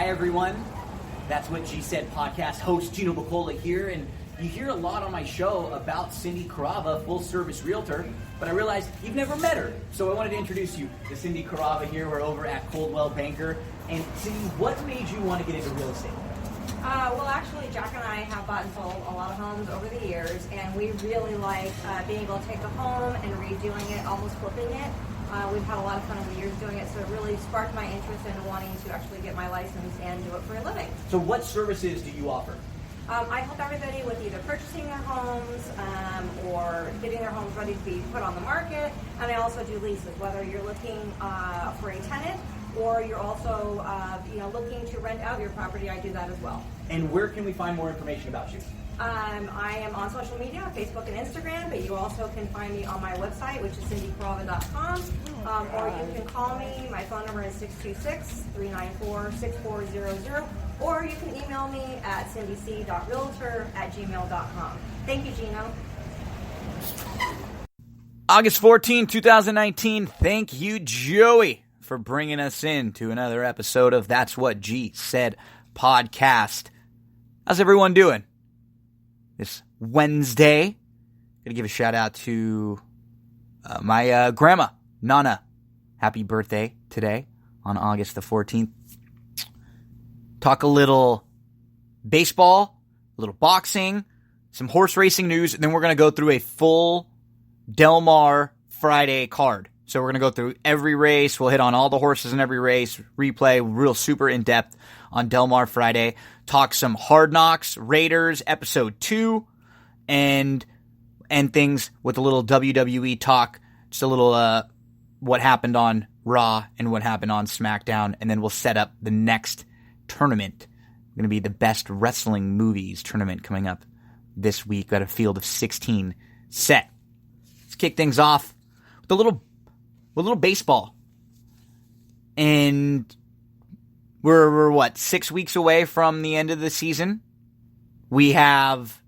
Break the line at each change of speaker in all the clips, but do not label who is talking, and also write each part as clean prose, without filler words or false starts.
Hi, everyone. That's What G Said podcast host Gino Bacola here, and you hear a lot on my show about Cindy Carava, full-service realtor, but I realized you've never met her, so I wanted to introduce you to Cindy Carava here. We're over at Coldwell Banker. And Cindy, what made you want to get into real estate?
Well, actually, Jack and I have bought and sold a lot of homes over the years, and we really like being able to take a home and redoing it, almost flipping it. We've had a lot of fun over the years doing it, so it really sparked my interest in wanting to actually get my license and do it for a living.
So what services do you offer?
I help everybody with either purchasing their homes or getting their homes ready to be put on the market, and I also do leases, whether you're looking for a tenant or you're also looking to rent out your property. I do that as well.
And where can we find more information about you?
I am on social media, Facebook and Instagram, but you also can find me on my website, which is cindycarava.com, or you can call me. My phone number is 626-394-6400, or you can email me at cindyc.realtor@gmail.com. Thank you, Gino.
August 14, 2019. Thank you, Joey, for bringing us in to another episode of That's What G Said podcast. How's everyone doing this Wednesday? Gonna give a shout out to my grandma, Nana. Happy birthday today on August the 14th. Talk a little baseball, a little boxing, some horse racing news, and then we're gonna go through a full Del Mar Friday card. So we're going to go through every race. We'll hit on all the horses in every race, replay, real super in-depth on Del Mar Friday. Talk some Hard Knocks, Raiders, episode 2, and things with a little WWE talk. Just a little what happened on Raw and what happened on Smackdown. And then we'll set up the next tournament. Going to be the Best Wrestling Movies tournament coming up this week. Got a field of 16 set. Let's kick things off with a little baseball. And we're what, 6 weeks away from the end of the season? We have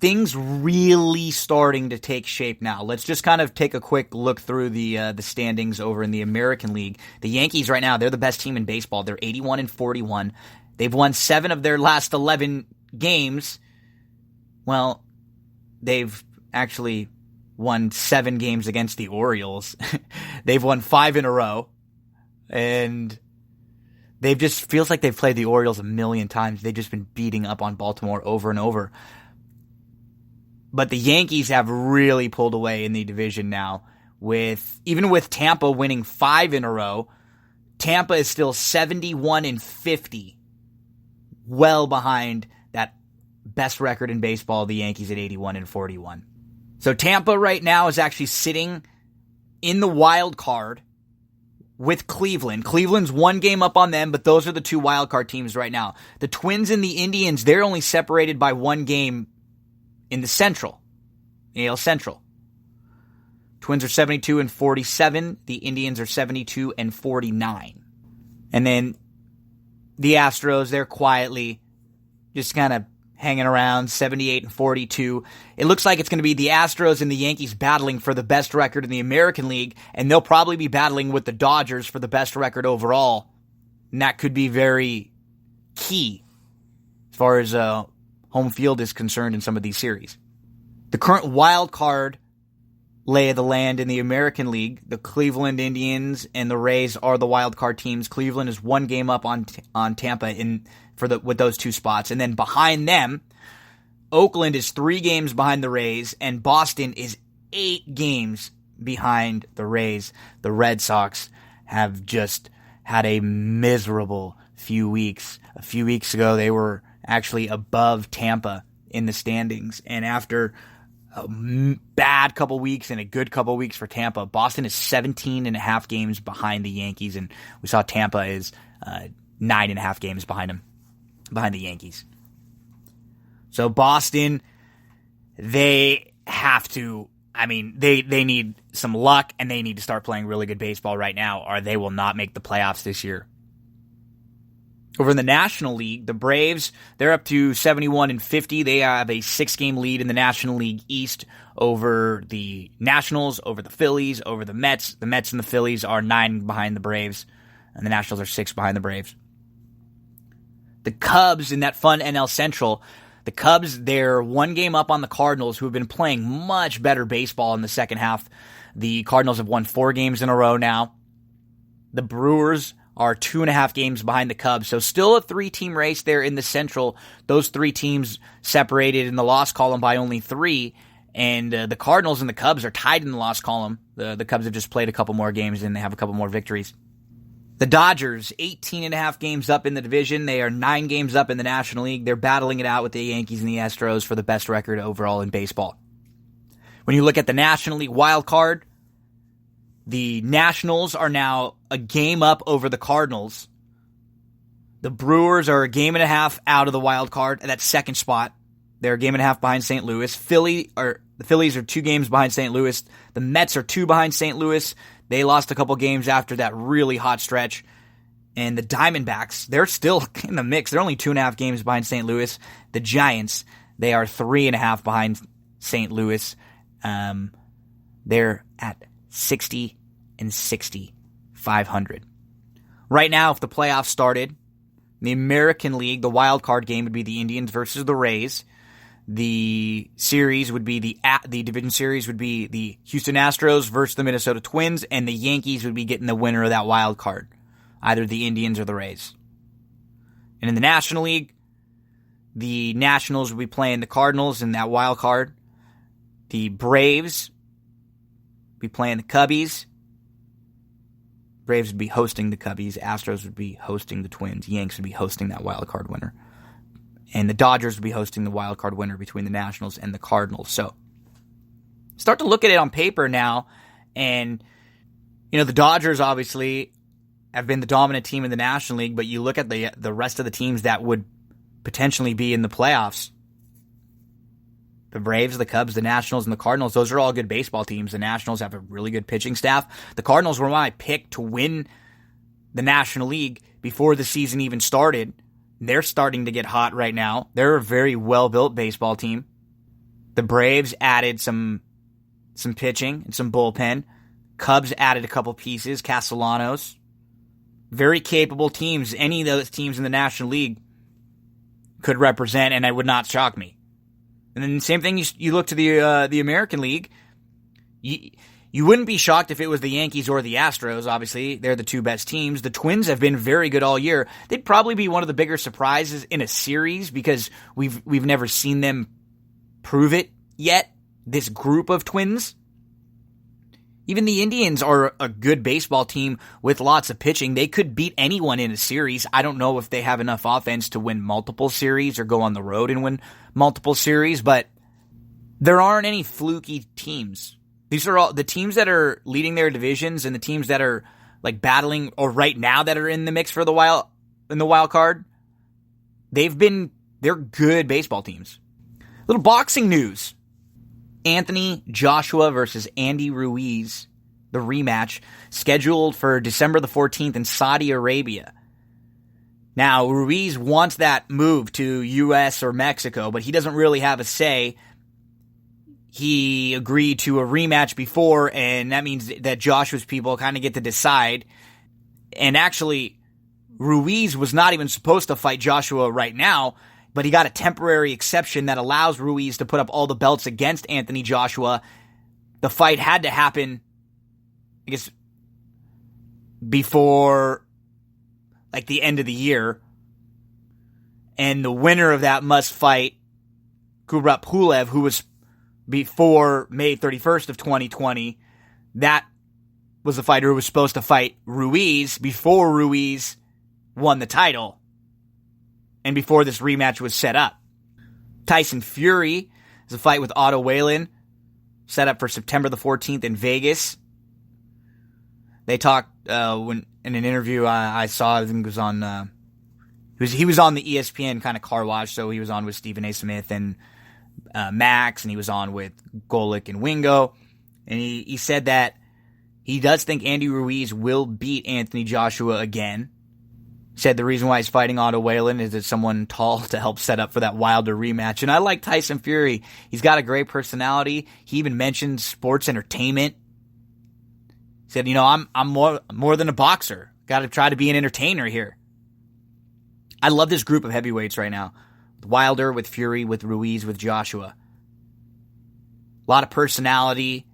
things really starting to take shape now. Let's just kind of take a quick look through the standings over in the American League. The Yankees right now, they're the best team in baseball. They're 81-41. They've won 7 of their last 11 games. Well, they've actually won 7 games against the Orioles. They've won 5 in a row. And they've just, feels like they've played the Orioles a million times. They've just been beating up on Baltimore over and over. But the Yankees have really pulled away in the division now. Even with Tampa winning 5 in a row, Tampa is still 71-50. Well behind that best record in baseball, the Yankees at 81-41. So Tampa right now is actually sitting in the wild card with Cleveland. Cleveland's 1 game up on them, but those are the 2 wild card teams right now. The Twins and the Indians, they're only separated by 1 game in the Central, AL Central. Twins are 72-47. The Indians are 72-49. And then the Astros, they're quietly just kind of hanging around 78-42. It looks like it's going to be the Astros and the Yankees battling for the best record in the American League, and they'll probably be battling with the Dodgers for the best record overall. And that could be very key as far as home field is concerned in some of these series. The current wild card lay of the land in the American League, the Cleveland Indians and the Rays are the wild card teams. Cleveland is 1 game up on Tampa with those 2 spots. And then behind them, Oakland is 3 games behind the Rays, and Boston is 8 games behind the Rays. The Red Sox have just had a miserable few weeks. A few weeks ago, they were actually above Tampa in the standings. And after a bad couple weeks and a good couple weeks for Tampa, Boston is 17.5 games behind the Yankees, and we saw Tampa is 9.5 games behind the Yankees. So Boston, they have to, they need some luck, and they need to start playing really good baseball right now, or they will not make the playoffs this year. Over in the National League, the Braves, they're up to 71-50. They have a 6-game lead in the National League East over the Nationals, over the Phillies, over the Mets. The Mets and the Phillies are 9 behind the Braves, and the Nationals are 6 behind the Braves. The Cubs in that fun NL Central, the Cubs, they're one game up on the Cardinals, who have been playing much better baseball in the second half. The Cardinals have won 4 games in a row now. The Brewers are 2.5 games behind the Cubs, so still a 3-team race there in the Central. Those 3 teams separated in the loss column by only 3, and the Cardinals and the Cubs are tied in the loss column. The Cubs have just played a couple more games, and they have a couple more victories. The Dodgers, 18.5 games up in the division. They are 9 games up in the National League. They're battling it out with the Yankees and the Astros for the best record overall in baseball. When you look at the National League wild card, the Nationals are now a game up over the Cardinals. The Brewers are a game and a half out of the wild card at that second spot. They're a game and a half behind St. Louis. The Phillies are 2 games behind St. Louis. The Mets are 2 behind St. Louis. They lost a couple games after that really hot stretch. And the Diamondbacks, they're still in the mix. They're only 2.5 games behind St. Louis. The Giants, they are 3.5 behind St. Louis. They're at 60 and 60, 500. Right now, if the playoffs started, the American League, the wild card game would be the Indians versus the Rays. The series would be the division series would be the Houston Astros versus the Minnesota Twins, and the Yankees would be getting the winner of that wild card, either the Indians or the Rays. And in the National League, the Nationals would be playing the Cardinals in that wild card. The Braves would be playing the Cubbies. Braves would be hosting the Cubbies. Astros would be hosting the Twins. Yanks would be hosting that wild card winner. And the Dodgers would be hosting the wild card winner between the Nationals and the Cardinals. So, start to look at it on paper now. And, the Dodgers obviously have been the dominant team in the National League, but you look at the rest of the teams that would potentially be in the playoffs. The Braves, the Cubs, the Nationals, and the Cardinals, those are all good baseball teams. The Nationals have a really good pitching staff. The Cardinals were my pick to win the National League before the season even started. They're starting to get hot right now. They're a very well-built baseball team. The Braves added some pitching and some bullpen. Cubs added a couple pieces, Castellanos. Very capable teams. Any of those teams in the National League could represent, and it would not shock me. And then the same thing, you look to the American League. You wouldn't be shocked if it was the Yankees or the Astros, obviously. They're the 2 best teams. The Twins have been very good all year. They'd probably be one of the bigger surprises in a series because we've never seen them prove it yet, this group of Twins. Even the Indians are a good baseball team with lots of pitching. They could beat anyone in a series. I don't know if they have enough offense to win multiple series or go on the road and win multiple series, but there aren't any fluky teams. These are all the teams that are leading their divisions and the teams that are like battling or right now that are in the mix for the wild card. They're good baseball teams. Little boxing news. Anthony Joshua versus Andy Ruiz, the rematch, scheduled for December the 14th in Saudi Arabia. Now, Ruiz wants that move to U.S. or Mexico, but he doesn't really have a say. He agreed to a rematch before, and that means that Joshua's people kind of get to decide. And actually, Ruiz was not even supposed to fight Joshua right now, but he got a temporary exception that allows Ruiz to put up all the belts against Anthony Joshua. The fight had to happen, I guess, before like the end of the year. And the winner of that must fight Kubrat Pulev, who was before May 31st of 2020. That was the fighter who was supposed to fight Ruiz before Ruiz won the title and before this rematch was set up. Tyson Fury is a fight with Otto Wallin, set up for September the 14th in Vegas. They talked when in an interview I saw, I think it was on he was on the ESPN kind of car wash, so he was on with Stephen A. Smith and Max, and he was on with Golick and Wingo, and he said that he does think Andy Ruiz will beat Anthony Joshua again. Said the reason why he's fighting Otto Wallin is that someone tall to help set up for that Wilder rematch. And I like Tyson Fury. He's got a great personality. He even mentioned sports entertainment. He said, I'm more than a boxer. Got to try to be an entertainer here. I love this group of heavyweights right now. With Wilder, with Fury, with Ruiz, with Joshua. A lot of personality,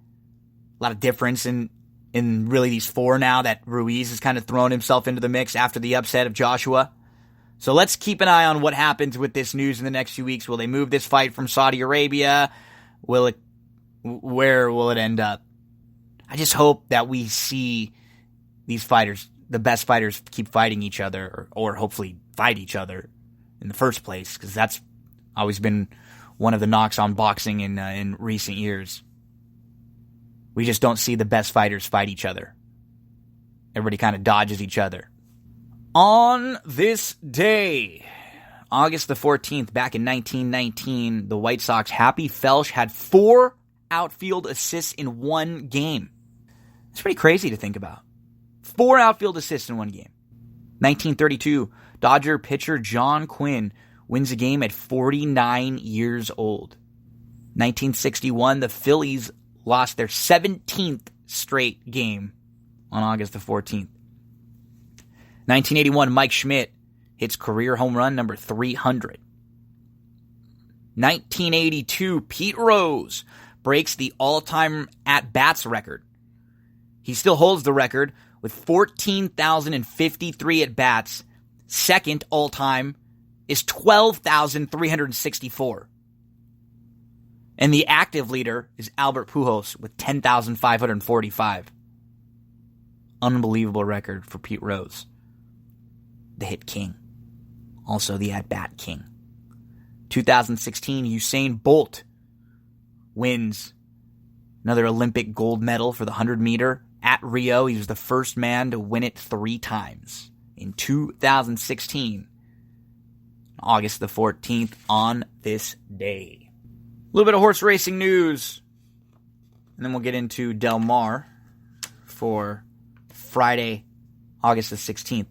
a lot of difference in really these four now that Ruiz has kind of thrown himself into the mix after the upset of Joshua. So let's keep an eye on what happens with this news in the next few weeks. Will they move this fight from Saudi Arabia? Where will it end up? I just hope that we see these fighters, the best fighters, keep fighting each other or hopefully fight each other in the first place, because that's always been one of the knocks on boxing in recent years. We just don't see the best fighters fight each other. Everybody kind of dodges each other. On this day, August the 14th, back in 1919, the White Sox, Happy Felsch had 4 outfield assists in one game. It's pretty crazy to think about. 4 outfield assists in one game. 1932, Dodger pitcher John Quinn wins a game at 49 years old. 1961, the Phillies lost their 17th straight game on August the 14th. 1981, Mike Schmidt hits career home run number 300. 1982, Pete Rose breaks the all-time at-bats record. He still holds the record with 14,053 at-bats. Second all-time is 12,364. And the active leader is Albert Pujols with 10,545. Unbelievable record for Pete Rose, the hit king. Also the at-bat king. 2016, Usain Bolt wins another Olympic gold medal for the 100-meter. At Rio, he was the first man to win it 3 times. In 2016, August the 14th, on this day. A little bit of horse racing news, and then we'll get into Del Mar for Friday, August the 16th.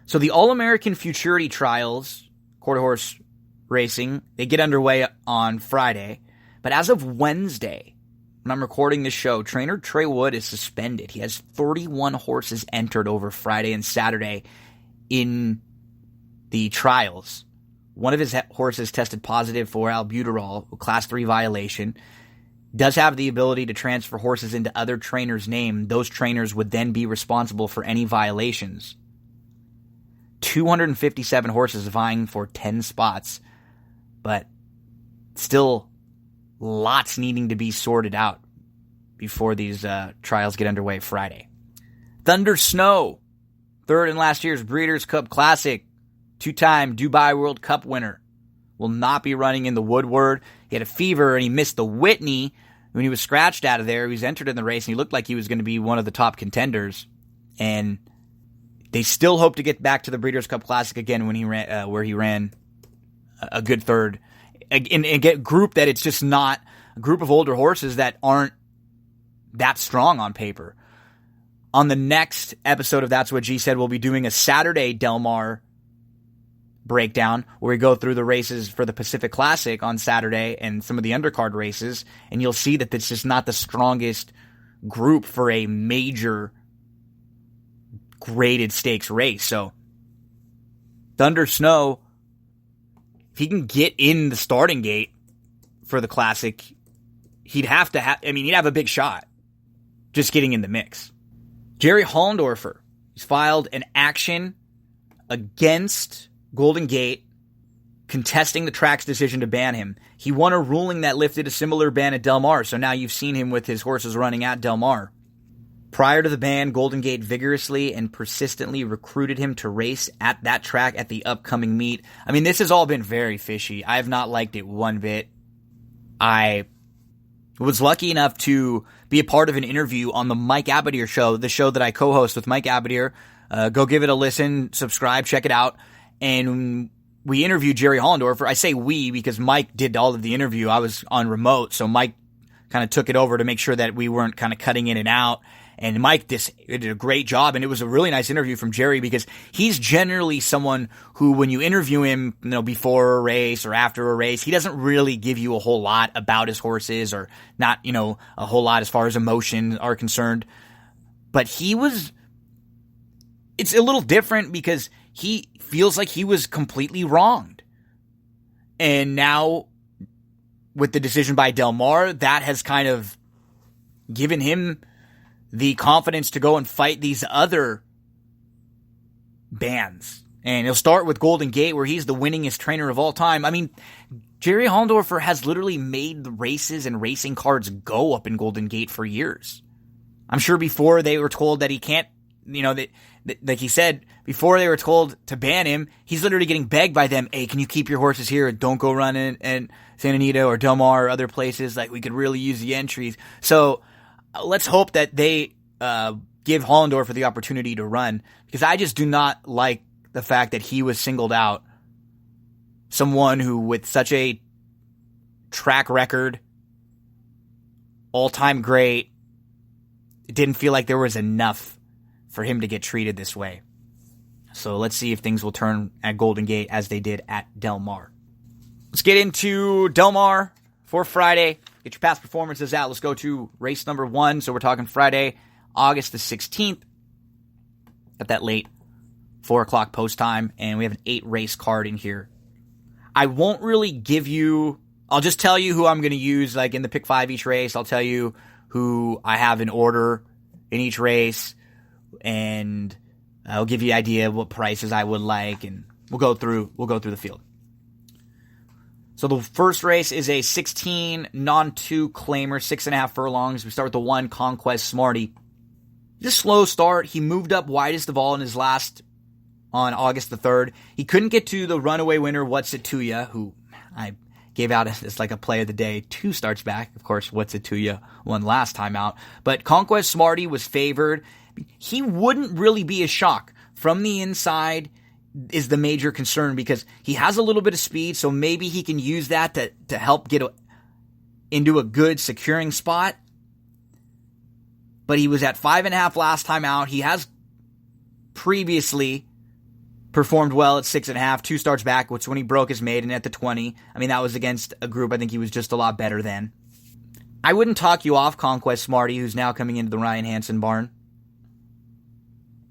So the All-American Futurity Trials, quarter horse racing, they get underway on Friday. But as of Wednesday, when I'm recording this show, trainer Trey Wood is suspended. He has 31 horses entered over Friday and Saturday in the trials. One of his horses tested positive for albuterol, a class 3 violation. Does have the ability to transfer horses into other trainers' name. Those trainers would then be responsible for any violations. 257 horses vying for 10 spots, but still lots needing to be sorted out before these trials get underway Friday. Thunder Snow, third in last year's Breeders' Cup Classic, 2-time Dubai World Cup winner, will not be running in the Woodward. He had a fever and he missed the Whitney. When he was scratched out of there, he was entered in the race and he looked like he was going to be one of the top contenders. And they still hope to get back to the Breeders' Cup Classic again when he ran, where he ran a good third. And get a group that it's just not a group of older horses that aren't that strong on paper. On the next episode of That's What G Said, we'll be doing a Saturday Del Mar breakdown where we go through the races for the Pacific Classic on Saturday and some of the undercard races, and you'll see that it's just not the strongest group for a major graded stakes race. So Thunder Snow, if he can get in the starting gate for the Classic, he'd have a big shot just getting in the mix. Jerry Hollendorfer, he's filed an action against Golden Gate, contesting the track's decision to ban him. He won a ruling that lifted a similar ban at Del Mar, so now you've seen him with his horses running at Del Mar. Prior to the ban, Golden Gate vigorously and persistently recruited him to race at that track at the upcoming meet. I mean, this has all been very fishy. I have not liked it one bit. I was lucky enough to be a part of an interview on the Mike Abadir show, the show that I co-host with Mike Abadir. Go give it a listen, subscribe, check it out. And we interviewed Jerry Hollendorfer. I say we because Mike did all of the interview. I was on remote, so Mike kind of took it over to make sure that we weren't kind of cutting in and out. And Mike did a great job, and it was a really nice interview from Jerry because he's generally someone who, when you interview him, before a race or after a race, he doesn't really give you a whole lot about his horses or not, a whole lot as far as emotions are concerned. But it's a little different because he feels like he was completely wronged. And now, with the decision by Del Mar, that has kind of given him the confidence to go and fight these other bands. And he'll start with Golden Gate, where he's the winningest trainer of all time. I mean, Jerry Hollendorfer has literally made the races and racing cards go up in Golden Gate for years. I'm sure before they were told that he can't, that like he said, before they were told to ban him, he's literally getting begged by them, hey, can you keep your horses here? Don't go running in Santa Anita or Del Mar or other places. Like, we could really use the entries. So let's hope that they give Hollendorfer the opportunity to run, because I just do not like the fact that he was singled out. Someone who, with such a track record, all-time great, it didn't feel like there was enough for him to get treated this way. So let's see if things will turn at Golden Gate as they did at Del Mar. Let's get into Del Mar for Friday. Get your past performances out. Let's go to race number 1. So we're talking Friday, August the 16th. At that late 4 o'clock post time. And we have an 8-race card in here. I won't really give you... I'll just tell you who I'm going to use, like in the pick 5 each race. I'll tell you who I have in order in each race, and I'll give you an idea of what prices I would like, and we'll go through the field. So the first race is a 16 non-2 claimer, 6.5 furlongs. We start with the 1, Conquest Smarty. Just slow start. He moved up widest of all in his last on August the 3rd. He couldn't get to the runaway winner, What's It To Ya, who I gave out as like a play of the day 2 starts back. Of course, What's It To Ya won last time out. But Conquest Smarty was favored. He wouldn't really be a shock. From the inside is the major concern, because he has a little bit of speed, so maybe he can use that to help get into a good securing spot. But he was at 5.5 last time out. He has previously performed well at 6.5, 2 starts back, which when he broke his maiden at the 20. I mean, that was against a group I think he was just a lot better than. I wouldn't talk you off Conquest Smarty, who's now coming into the Ryan Hansen barn.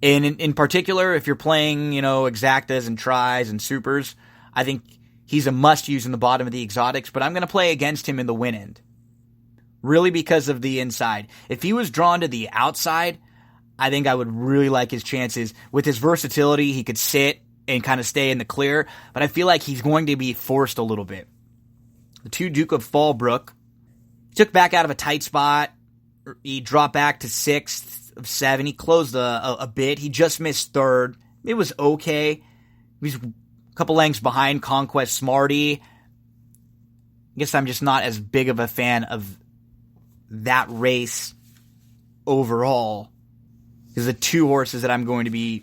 And in particular, if you're playing, exactas and tries and supers, I think he's a must-use in the bottom of the exotics, but I'm going to play against him in the win end. Really because of the inside. If he was drawn to the outside, I think I would really like his chances. With his versatility, he could sit and kind of stay in the clear, but I feel like he's going to be forced a little bit. The 2, Duke of Fallbrook, took back out of a tight spot. He dropped back to 6th of 7. He closed a bit. He just missed 3rd. It was okay. He's a couple lengths behind Conquest Smarty. I guess I'm just not as big of a fan of that race overall, because the 2 horses that I'm going to be,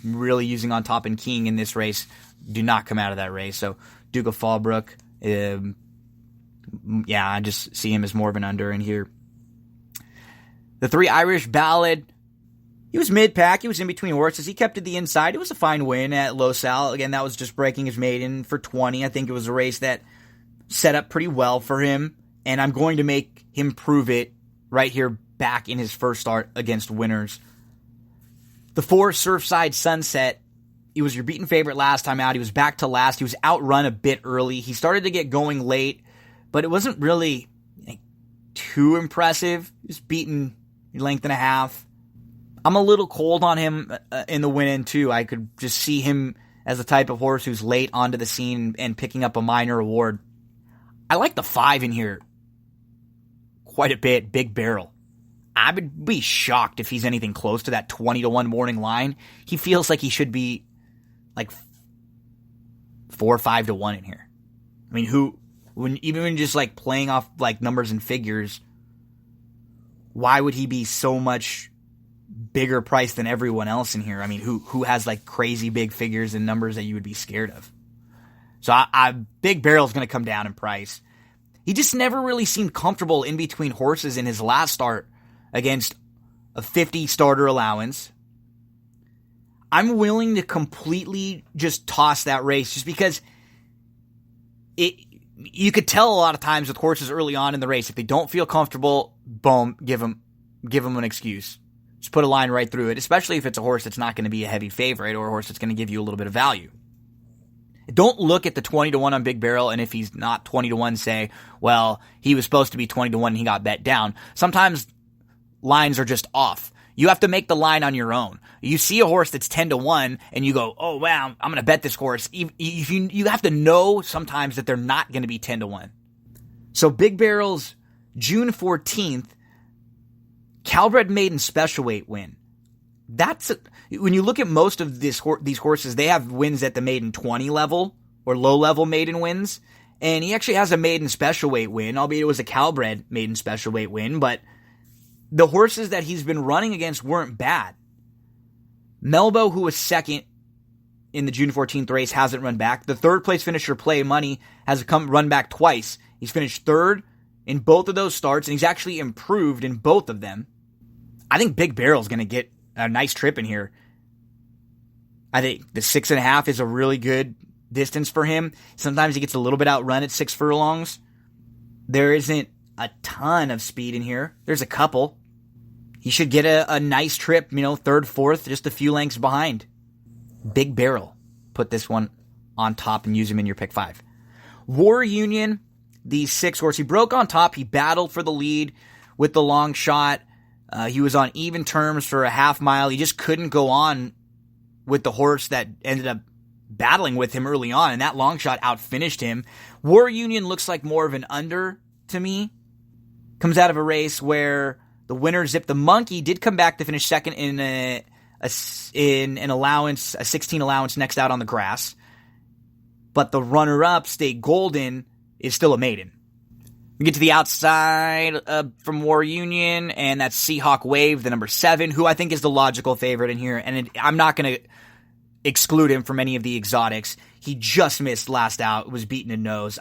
really using on top and keying in this race do not come out of that race. So Duke of Fallbrook, I just see him as more of an under in here. The 3, Irish Ballad, he was mid-pack. He was in between horses. He kept to the inside. It was a fine win at Los Al. Again, that was just breaking his maiden for 20. I think it was a race that set up pretty well for him, and I'm going to make him prove it right here back in his first start against winners. The 4, Surfside Sunset, he was your beaten favorite last time out. He was back to last. He was outrun a bit early. He started to get going late, but it wasn't really too impressive. He was beaten length and a half. I'm a little cold on him in the win end too. I could just see him as the type of horse who's late onto the scene and picking up a minor award. I like the 5 in here quite a bit. Big Barrel. I would be shocked if he's anything close to that 20-1 morning line. He feels like he should be like 4 or 5-1 in here. I mean, even when just like playing off like numbers and figures, why would he be so much bigger price than everyone else in here? I mean, who has like crazy big figures and numbers that you would be scared of? So Big Barrel's going to come down in price. He just never really seemed comfortable in between horses in his last start against a 50 starter allowance. I'm willing to completely just toss that race just because you could tell a lot of times with horses early on in the race, if they don't feel comfortable, boom, give them an excuse. Just put a line right through it, especially if it's a horse that's not going to be a heavy favorite or a horse that's going to give you a little bit of value. Don't look at the 20-1 on Big Barrel, and if he's not 20-1, say, well, he was supposed to be 20-1 and he got bet down. Sometimes lines are just off. You have to make the line on your own. You see a horse that's 10-1 and you go, oh, wow, I'm going to bet this horse. You have to know sometimes that they're not going to be 10-1. So Big Barrel's June 14th, Calbred Maiden Special Weight win. When you look at most of these horses, they have wins at the maiden 20 level or low level maiden wins. And he actually has a maiden special weight win, albeit it was a Calbred maiden special weight win, but the horses that he's been running against weren't bad. Melbo, who was second in the June 14th race, hasn't run back. The third place finisher, Play Money, has run back twice. He's finished third in both of those starts, and he's actually improved in both of them. I think Big Barrel's going to get a nice trip in here. I think the 6.5 is a really good distance for him. Sometimes he gets a little bit outrun at 6 furlongs. There isn't a ton of speed in here. There's a couple. He should get a nice trip, third, fourth, just a few lengths behind. Big Barrel. Put this one on top and use him in your pick 5. War Union, the 6 horse. He broke on top. He battled for the lead with the long shot. He was on even terms for a half mile. He just couldn't go on with the horse that ended up battling with him early on, and that long shot outfinished him. War Union looks like more of an under to me. Comes out of a race where the winner, Zip the Monkey, did come back to finish second in an allowance, a 16 allowance next out on the grass. But the runner-up, State Golden, is still a maiden. We get to the outside from War Union, and that's Seahawk Wave, the number 7, who I think is the logical favorite in here. And I'm not going to exclude him from any of the exotics. He just missed last out, was beaten in nose.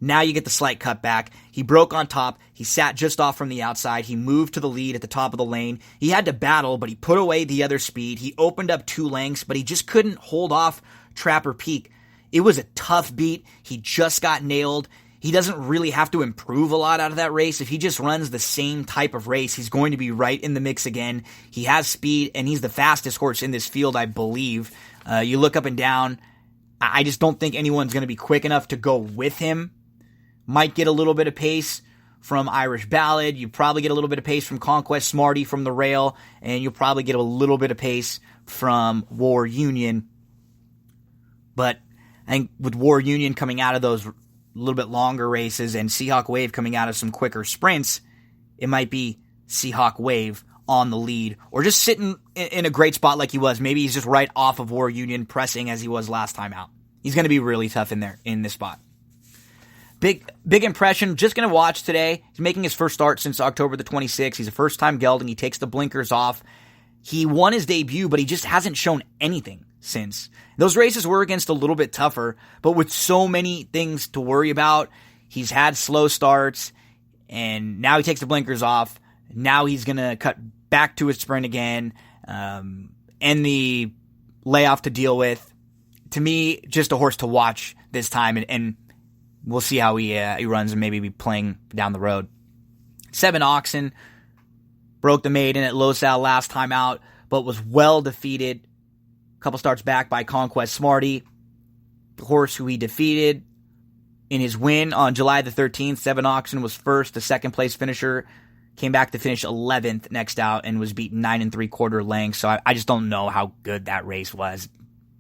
Now you get the slight cutback. He broke on top. He sat just off from the outside. He moved to the lead at the top of the lane. He had to battle, but he put away the other speed. He opened up 2 lengths, but he just couldn't hold off Trapper Peak. It was a tough beat. He just got nailed. He doesn't really have to improve a lot out of that race. If he just runs the same type of race, he's going to be right in the mix again. He has speed, and he's the fastest horse in this field, I believe. You look up and down. I just don't think anyone's going to be quick enough to go with him. Might get a little bit of pace from Irish Ballad. You probably get a little bit of pace from Conquest Smarty from the rail, and you'll probably get a little bit of pace from War Union. But I think with War Union coming out of those a little bit longer races and Seahawk Wave coming out of some quicker sprints, it might be Seahawk Wave on the lead or just sitting in a great spot like he was. Maybe he's just right off of War Union pressing as he was last time out. He's going to be really tough in there in this spot. Big impression. Just going to watch today. He's making his first start since October the 26th. He's a first-time gelding. He takes the blinkers off. He won his debut, but he just hasn't shown anything since. Those races were against a little bit tougher, but with so many things to worry about, he's had slow starts, and now he takes the blinkers off. Now he's going to cut back to his sprint again, and the layoff to deal with. To me, just a horse to watch this time, and we'll see how he runs and maybe be playing down the road. 7 Oxen broke the maiden at Los Al last time out, but was well defeated. A couple starts back by Conquest Smarty, the horse who he defeated in his win on July the 13th. 7 Oxen was first, the second place finisher. Came back to finish 11th next out and was beaten 9 3/4 lengths. So I just don't know how good that race was.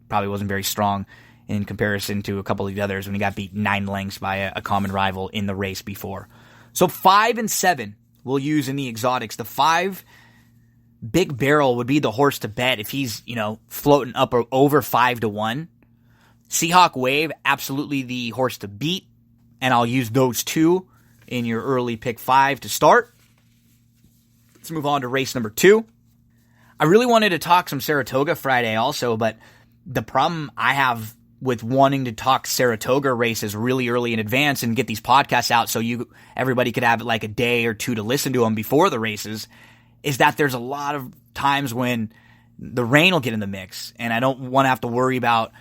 Probably wasn't very strong in comparison to a couple of the others when he got beat 9 lengths by a common rival in the race before. So 5 and 7 we'll use in the exotics. The 5, Big Barrel, would be the horse to bet if he's, floating up or over 5-1. Seahawk Wave, absolutely the horse to beat. And I'll use those 2 in your early pick 5 to start. Let's move on to race number 2. I really wanted to talk some Saratoga Friday also, but the problem I have with wanting to talk Saratoga races really early in advance and get these podcasts out so everybody could have like a day or 2 to listen to them before the races is that there's a lot of times when the rain will get in the mix, and I don't want to have to worry about,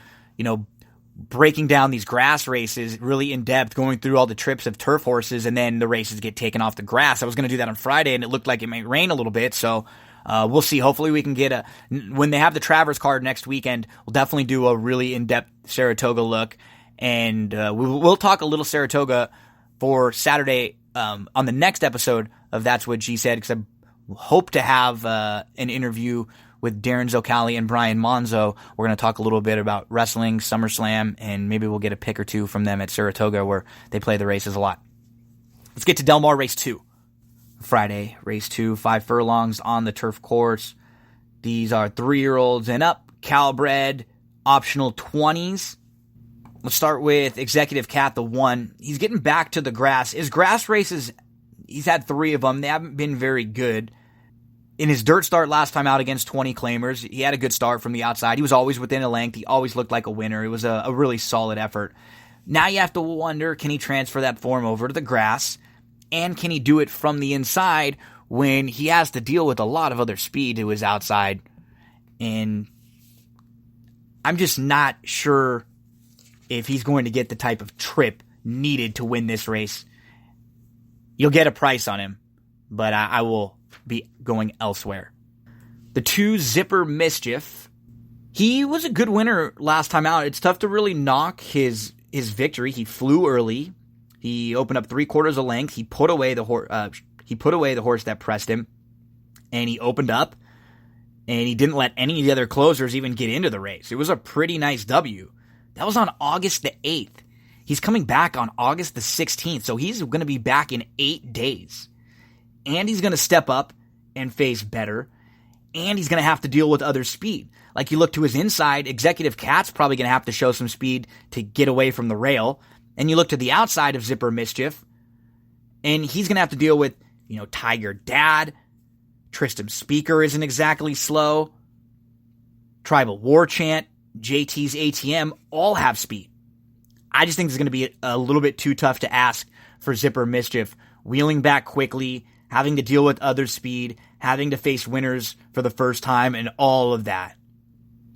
breaking down these grass races really in depth, going through all the trips of turf horses, and then the races get taken off the grass. I was going to do that on Friday, and it looked like it might rain a little bit, so We'll see. Hopefully we can get when they have the Travers card next weekend, we'll definitely do a really in-depth Saratoga look. And we'll talk a little Saratoga for Saturday on the next episode of That's What G Said, because I hope to have an interview with Darren Zocali and Brian Monzo. We're going to talk a little bit about wrestling, SummerSlam, and maybe we'll get a pick or two from them at Saratoga where they play the races a lot. Let's get to Del Mar Race 2. Friday, Race 2, 5 furlongs on the turf course. These are 3-year-olds and up, Calbred, optional 20s. Let's start with Executive Cat, the 1. He's getting back to the grass. His grass races, he's had 3 of them. They haven't been very good. In his dirt start last time out against 20 claimers, he had a good start from the outside. He was always within a length. He always looked like a winner. It was a really solid effort. Now you have to wonder, can he transfer that form over to the grass? And can he do it from the inside when he has to deal with a lot of other speed to his outside? And I'm just not sure if he's going to get the type of trip needed to win this race. You'll get a price on him, but I will be going elsewhere. The 2, Zipper Mischief. He was a good winner last time out. It's tough to really knock his victory. He flew early. He opened up 3/4 a length. He put away the horse that pressed him, and he opened up, and he didn't let any of the other closers even get into the race. It was a pretty nice W. That was on August the 8th. He's coming back on August the 16th, so he's going to be back in 8 days. And he's going to step up and face better, and he's going to have to deal with other speed. Like, you look to his inside, Executive Cat's probably going to have to show some speed to get away from the rail. And you look to the outside of Zipper Mischief, and he's going to have to deal with, Tiger Dad. Tristram Speaker isn't exactly slow. Tribal War Chant, JT's ATM, all have speed. I just think it's going to be a little bit too tough to ask for Zipper Mischief, wheeling back quickly, having to deal with other speed, having to face winners for the first time, and all of that.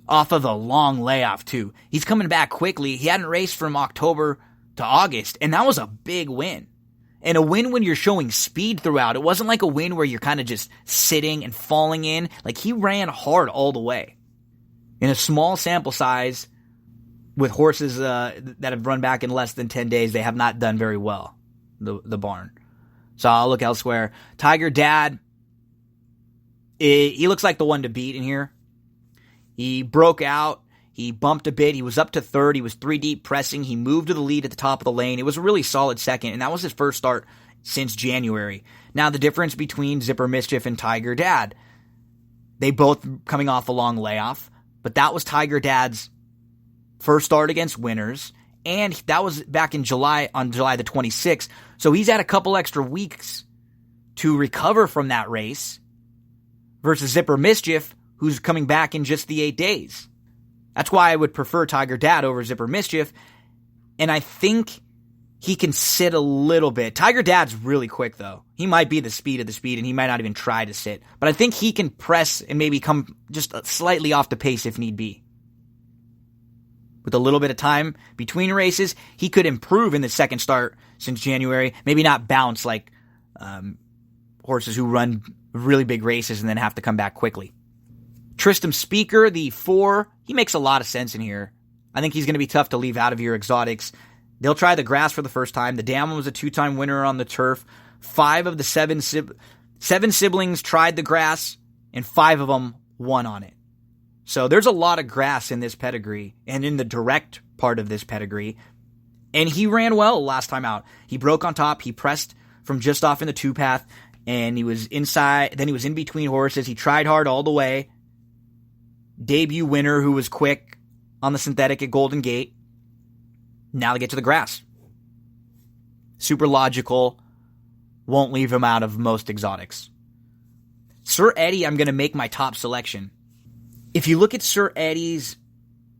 Off of a long layoff, too. He's coming back quickly. He hadn't raced from October to August, and that was a big win. And a win when you're showing speed throughout. It wasn't like a win where you're kind of just sitting and falling in. Like, he ran hard all the way. In a small sample size, with horses that have run back in less than 10 days, they have not done very well, the barn. So I'll look elsewhere. Tiger Dad, he looks like the one to beat in here. He broke out. He bumped a bit. He was up to third. He was 3 deep pressing. He moved to the lead at the top of the lane. It was a really solid second, and that was his first start since January. Now, the difference between Zipper Mischief and Tiger Dad, they both coming off a long layoff, but that was Tiger Dad's first start against winners, and that was back in July, on July the 26th. So he's had a couple extra weeks to recover from that race versus Zipper Mischief, who's coming back in just the 8 days. That's why I would prefer Tiger Dad over Zipper Mischief, and I think he can sit a little bit. Tiger Dad's really quick, though. He might be the speed of the speed, and he might not even try to sit. But I think he can press and maybe come just slightly off the pace if need be. With a little bit of time between races, he could improve in the second start since January. Maybe not bounce like horses who run really big races and then have to come back quickly. Tristram Speaker, the 4, he makes a lot of sense in here. I think he's going to be tough to leave out of your exotics. They'll try the grass for the first time. The dam was a 2-time winner on the turf. 5 of the 7 siblings tried the grass, and 5 of them won on it. So there's a lot of grass in this pedigree, and in the direct part of this pedigree. And he ran well last time out. He broke on top. He pressed from just off in the 2-path, and he was inside. Then he was in between horses. He tried hard all the way. Debut winner who was quick on the synthetic at Golden Gate. Now they get to the grass. Super logical. Won't leave him out of most exotics. Sir Eddie, I'm going to make my top selection. If you look at Sir Eddie's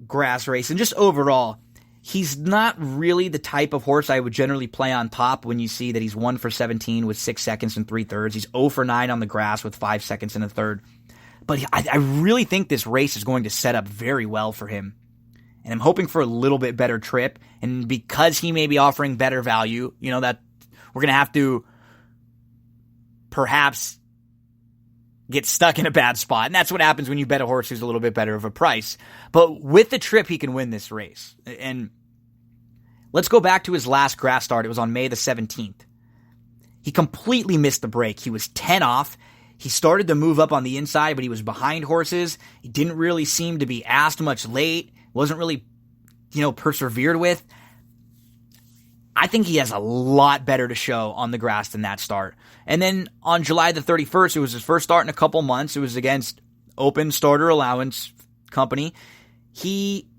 grass race, and just overall, he's not really the type of horse I would generally play on top when you see that he's 1 for 17 with 6 seconds and 3/3. He's 0 for 9 on the grass with 5 seconds and a third. But I really think this race is going to set up very well for him. And I'm hoping for a little bit better trip. And because he may be offering better value, that we're going to have to perhaps get stuck in a bad spot. And that's what happens when you bet a horse who's a little bit better of a price. But with the trip, he can win this race. And let's go back to his last grass start. It was on May the 17th. He completely missed the break. He was 10 off. He started to move up on the inside, but he was behind horses. He didn't really seem to be asked much late. Wasn't really, persevered with. I think he has a lot better to show on the grass than that start. And then on July the 31st, it was his first start in a couple months. It was against Open Starter Allowance Company. He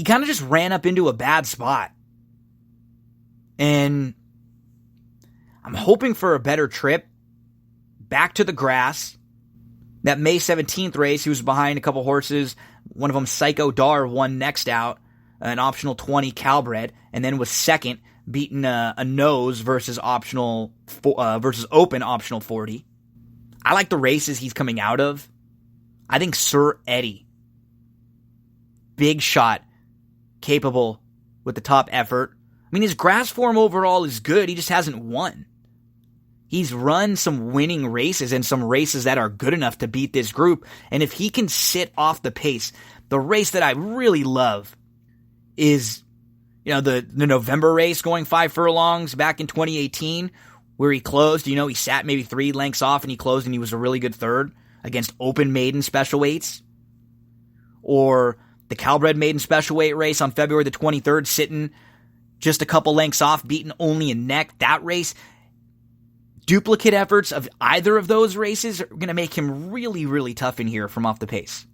kind of just ran up into a bad spot. And I'm hoping for a better trip back to the grass. That May 17th race, he was behind a couple horses. One of them, Psycho Dar, won next out, an optional 20 Calbred, and then was second, beating a nose versus open optional 40. I like the races he's coming out of. I think Sir Eddie, big shot, capable with the top effort. I mean, his grass form overall is good. He just hasn't won. He's run some winning races and some races that are good enough to beat this group. And if he can sit off the pace, the race that I really love is, the November race going 5 furlongs back in 2018 where he closed. He sat maybe 3 lengths off and he closed and he was a really good third against open maiden special weights. Or the Calbred maiden special weight race on February the 23rd, sitting just a couple lengths off, beating only a neck. That race, duplicate efforts of either of those races are going to make him really, really tough in here from off the pace.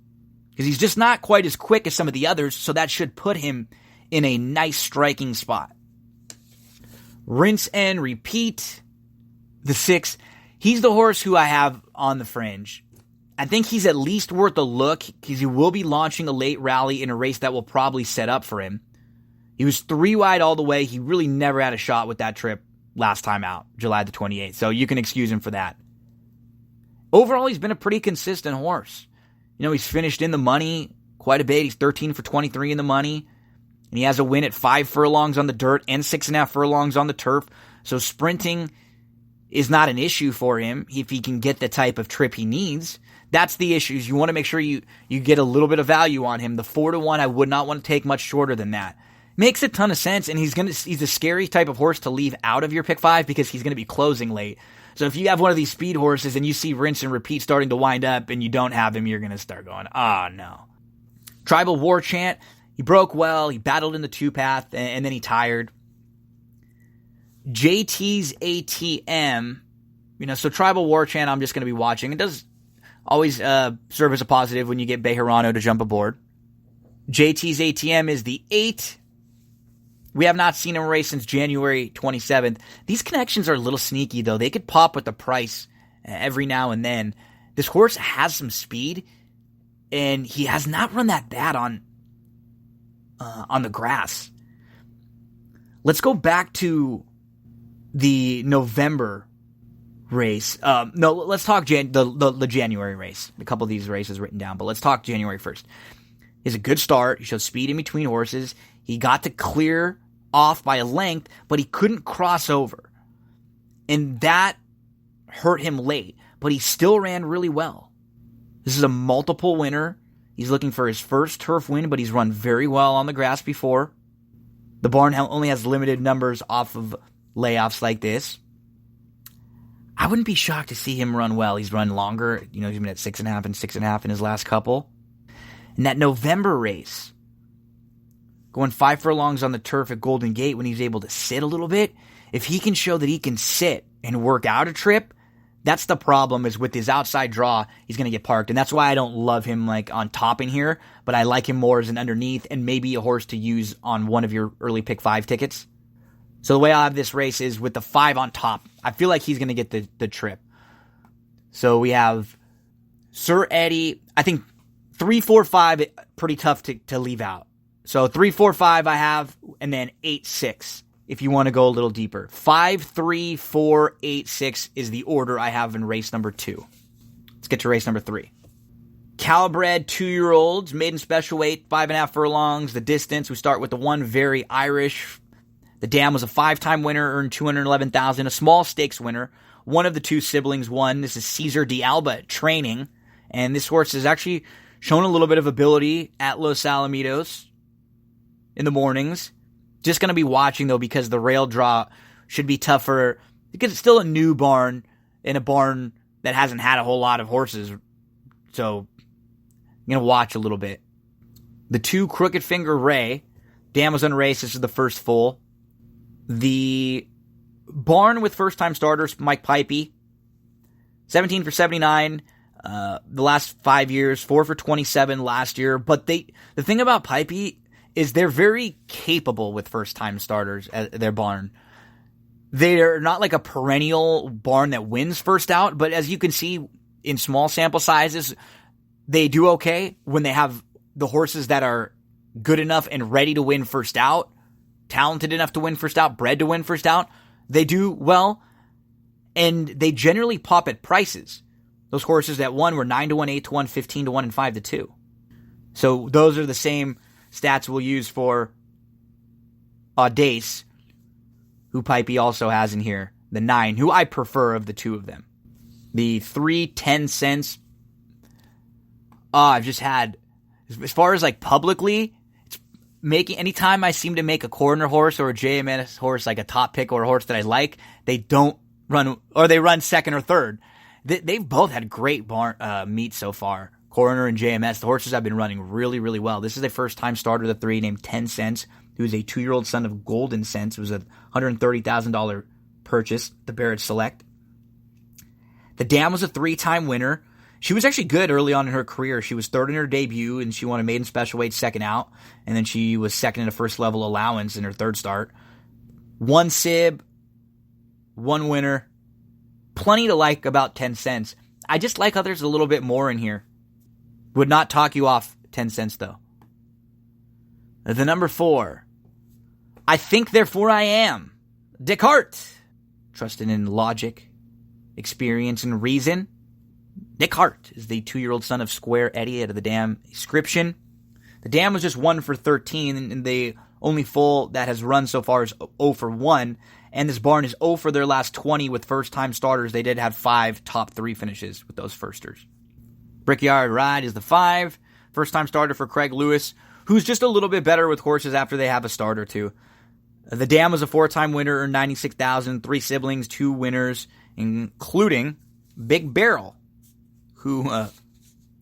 Because he's just not quite as quick as some of the others, so that should put him in a nice striking spot. Rinse and Repeat, the 6. He's the horse who I have on the fringe. I think he's at least worth a look because he will be launching a late rally in a race that will probably set up for him. He was 3 wide all the way. He really never had a shot with that trip last time out, July the 28th. So you can excuse him for that. Overall, he's been a pretty consistent horse. He's finished in the money quite a bit. He's 13 for 23 in the money. And he has a win at 5 furlongs on the dirt and 6.5 furlongs on the turf. So sprinting is not an issue for him if he can get the type of trip he needs. That's the issue. You want to make sure you get a little bit of value on him. The 4-1, I would not want to take much shorter than that. Makes a ton of sense, and he's a scary type of horse to leave out of your pick 5 because he's going to be closing late. So if you have one of these speed horses and you see Rinse and Repeat starting to wind up and you don't have him, you're going to start going, oh no. Tribal War Chant, he broke well, he battled in the 2-path, and then he tired. JT's ATM, so Tribal War Chant I'm just going to be watching. It does always serve as a positive when you get Bejarano to jump aboard. JT's ATM is the 8. We have not seen him race since January 27th. These connections are a little sneaky, though. They could pop with the price every now and then. This horse has some speed, and he has not run that bad on the grass. Let's go back to the November race. No, let's talk the January race. A couple of these races written down, but let's talk January 1st. He has a good start. He showed speed in between horses. He got to clear off by a length, but he couldn't cross over. And that hurt him late, but he still ran really well. This is a multiple winner. He's looking for his first turf win, but he's run very well on the grass before. The barn only has limited numbers off of layoffs like this. I wouldn't be shocked to see him run well. He's run longer. He's been at 6.5 and 6.5 in his last couple. In that November race, going 5 furlongs on the turf at Golden Gate when he's able to sit a little bit, if he can show that he can sit and work out a trip, that's the problem, is with his outside draw, he's going to get parked. And that's why I don't love him on top in here, but I like him more as an underneath and maybe a horse to use on one of your early pick 5 tickets. So the way I have this race is with the 5 on top. I feel like he's going to get the trip. So we have Sir Eddie. I think 3, 4, 5, pretty tough to leave out. So 3, 4, 5 I have, and then 8, 6 if you want to go a little deeper. 5, 3, 4, 8, 6 is the order I have in race number 2. Let's get to race number 3. Calbred 2-year-olds, maiden special weight, 5.5 furlongs. The distance, we start with the 1 Very Irish. The dam was a 5-time winner, earned $211,000, a small stakes winner. one of the two siblings won. This is Cesar de Alba training, and this horse has actually shown a little bit of ability at Los Alamitos in the mornings. Just going to be watching, though, because the rail draw should be tougher, because it's still a new barn, in a barn that hasn't had a whole lot of horses. So, I'm going to watch a little bit. The 2 Crooked Finger Ray, dam was unraced. This is the first full. The barn with first-time starters, Mike Pipey, 17 for 79 the last 5 years, 4 for 27 last year. But the thing about Pipey is they're very capable with first-time starters at their barn. They're not like a perennial barn that wins first out, but as you can see in small sample sizes, they do okay when they have the horses that are good enough and ready to win first out, talented enough to win first out, bred to win first out. They do well, and they generally pop at prices. Those horses that won were 9-1, 8-1, 15-1, and 5-2. So those are the same stats we'll use for Audace, who Pipey also has in here. The 9, who I prefer of the 2 of them. The 3 10 cents. I've just had, as far as like publicly, it's making, anytime I seem to make a corner horse or a JMS horse like a top pick or a horse that I like, they don't run, or they run second or third. They've both had great meets so far. Coroner and JMS, the horses have been running really, really well. This is a first-time starter, the 3, named 10 Cents, who's a 2-year-old son of Golden Cents. It was a $130,000 purchase, the Barrett Select. The dam was a 3-time winner. She was actually good early on in her career. She was 3rd in her debut, and she won a maiden special weight second out, and then she was 2nd in a first-level allowance in her 3rd start. 1 sib, 1 winner. Plenty to like about 10 Cents. I just like others a little bit more in here. Would not talk you off 10 Cents, though. The number 4. I think, therefore I am. Descartes. Trusted in logic, experience, and reason. Descartes is the 2-year-old son of Square Eddie out of the dam inscription. The dam was just 1 for 13, and the only full that has run so far is 0 for 1. And this barn is 0 for their last 20 with first-time starters. They did have 5 top 3 finishes with those firsters. Brickyard Ride is the 5. First-time starter for Craig Lewis, who's just a little bit better with horses after they have a start or two. The dam was a 4-time winner, earned $96,000, 3 siblings, 2 winners, including Big Barrel, who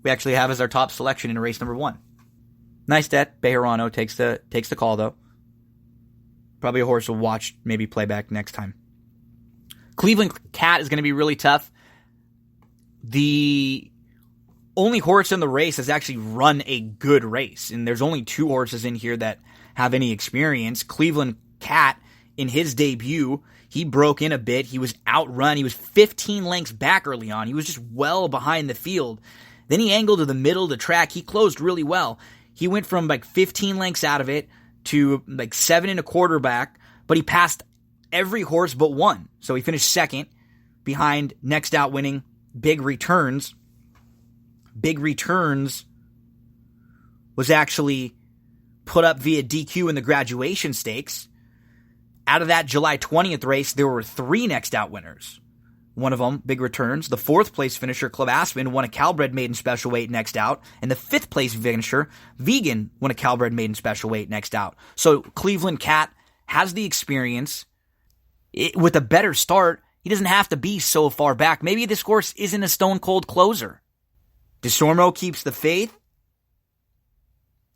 we actually have as our top selection in race number 1. Nice bet. Bejarano takes the call, though. Probably a horse we'll watch, maybe play back next time. Cleveland Cat is going to be really tough. The only horse in the race has actually run a good race, and there's only 2 horses in here that have any experience. Cleveland Cat, in his debut, he broke in a bit. He was outrun. He was 15 lengths back early on. He was just well behind the field. Then he angled to the middle of the track. He closed really well. He went from like 15 lengths out of it to like 7 1/4 back, but he passed every horse but one. So he finished 2nd behind next out winning Big Returns. Big Returns was actually put up via DQ in the graduation stakes. Out of that July 20th race, there were 3 next out winners. One of them, Big Returns. The 4th place finisher, Club Aspen, won a Calbred maiden special weight next out. And the 5th place finisher, Vegan, won a Calbred maiden special weight next out. So Cleveland Cat has the experience. With a better start, he doesn't have to be so far back. Maybe this horse isn't a stone cold closer. DeSormo keeps the faith.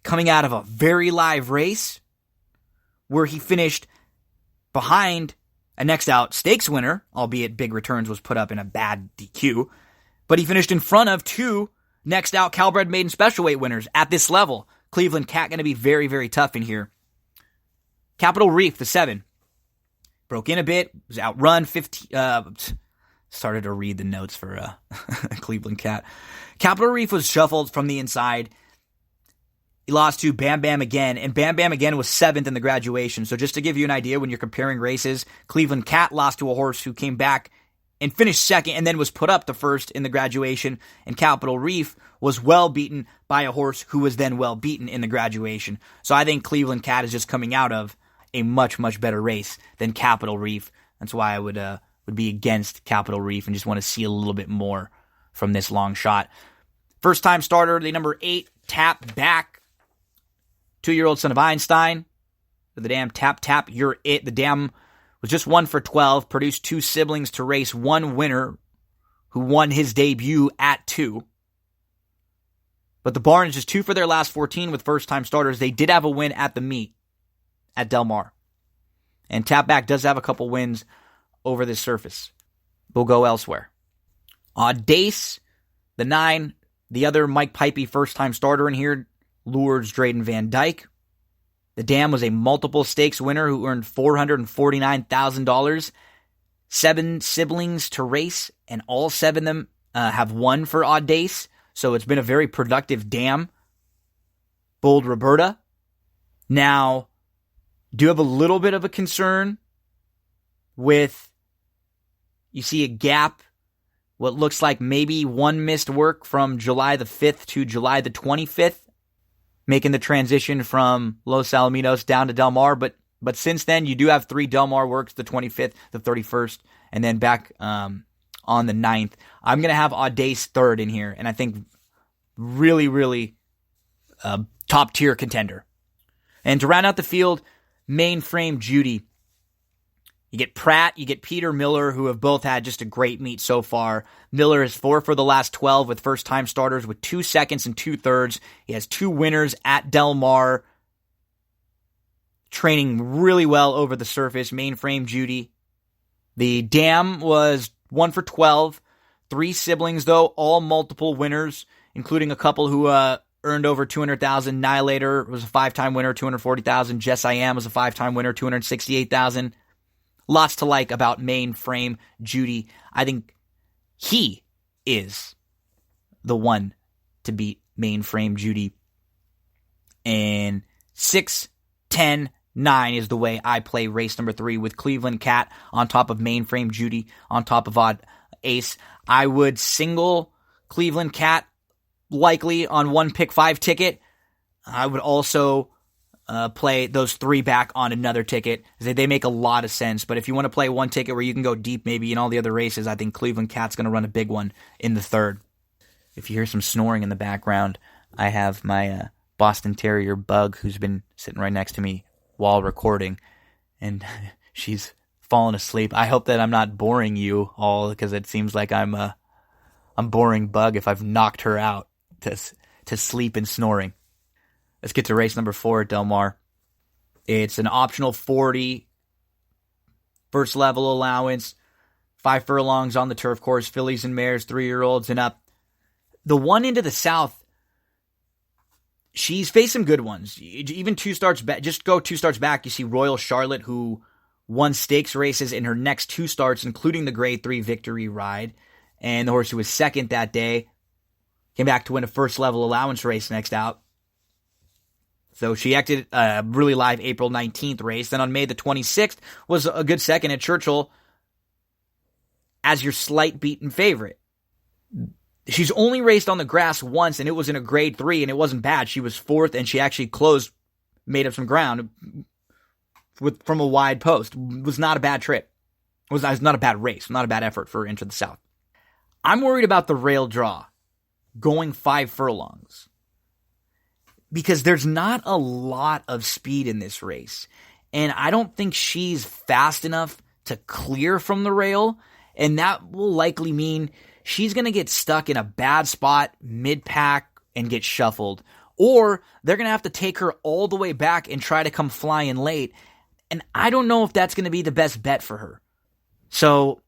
Coming out of a very live race where he finished behind a next out stakes winner, albeit Big Returns was put up in a bad DQ, but he finished in front of 2 next out Calbred maiden special weight winners at this level. Cleveland Cat going to be very, very tough in here. Capital Reef, the 7. Broke in a bit, was outrun 15, started to read the notes for Cleveland Cat. Capital Reef was shuffled from the inside. He lost to Bam Bam Again, and Bam Bam Again was 7th in the graduation. So just to give you an idea, when you're comparing races, Cleveland Cat lost to a horse who came back and finished 2nd and then was put up to 1st in the graduation, and Capital Reef was well beaten by a horse who was then well beaten in the graduation. So I think Cleveland Cat is just coming out of a much, much better race than Capital Reef. That's why I would would be against Capital Reef and just want to see a little bit more from this long shot. First time starter, the number 8, Tap Back. 2-year-old son of Einstein. The dam, tap, tap, you're it. The dam was just 1 for 12, produced 2 siblings to race, 1 winner who won his debut at 2. But the barn is just 2 for their last 14 with first-time starters. They did have a win at the meet at Del Mar. And Tap Back does have a couple wins over this surface. We'll go elsewhere. Audace, the 9, the other Mike Pipey first-time starter in here, lures Drayden Van Dyke. The dam was a multiple stakes winner who earned $449,000. 7 siblings to race, and all 7 of them have won for Audace. So it's been a very productive dam. Bold Roberta. Now, do have a little bit of a concern with, you see a gap, what looks like maybe 1 missed work from July the 5th to July the 25th, making the transition from Los Alamitos down to Del Mar. But since then, you do have 3 Del Mar works, the 25th, the 31st, and then back on the 9th. I'm going to have Audace 3rd in here, and I think really, really top-tier contender. And to round out the field, Mainframe Judy. You get Pratt, you get Peter Miller, who have both had just a great meet so far. Miller is 4 for the last 12 with first-time starters with 2 seconds and 2 thirds. He has 2 winners at Del Mar. Training really well over the surface. Mainframe Judy. The dam was 1 for 12. 3 siblings, though, all multiple winners, including a couple who earned over $200,000. Nihilator was a 5-time winner, $240,000. Jess I Am was a 5-time winner, $268,000. Lots to like about Mainframe Judy. I think he is the one to beat Mainframe Judy. And 6, 10, 9 is the way I play race number 3 with Cleveland Cat on top of Mainframe Judy, on top of Odd Ace. I would single Cleveland Cat likely on 1 pick 5 ticket. I would also play those 3 back on another ticket. They make a lot of sense. But if you want to play 1 ticket where you can go deep maybe in all the other races, I think Cleveland Cat's going to run a big one in the 3rd. If you hear some snoring in the background, I have my Boston Terrier Bug who's been sitting right next to me while recording, and she's fallen asleep. I hope that I'm not boring you all, because it seems like I'm boring Bug if I've knocked her out to sleep and snoring. Let's get to race number 4 at Del Mar. It's an optional 40, first level allowance, 5 furlongs on the turf course, fillies and mares, 3-year-olds and up. The one into the south, she's faced some good ones. Even 2 starts back, just go 2 starts back, you see Royal Charlotte, who won stakes races in her next 2 starts, including the Grade 3 victory ride. And the horse who was second that day came back to win a first level allowance race next out. So she acted a really live April 19th race. Then on May the 26th was a good second at Churchill as your slight beaten favorite. She's only raced on the grass once, and it was in a Grade 3, and it wasn't bad. She was 4th, and she actually made up some ground from a wide post. It was not a bad trip. It was not a bad race, not a bad effort for Into the South. I'm worried about the rail draw going 5 furlongs, because there's not a lot of speed in this race. And I don't think she's fast enough to clear from the rail. And that will likely mean she's going to get stuck in a bad spot mid-pack and get shuffled. Or they're going to have to take her all the way back and try to come flying late. And I don't know if that's going to be the best bet for her. So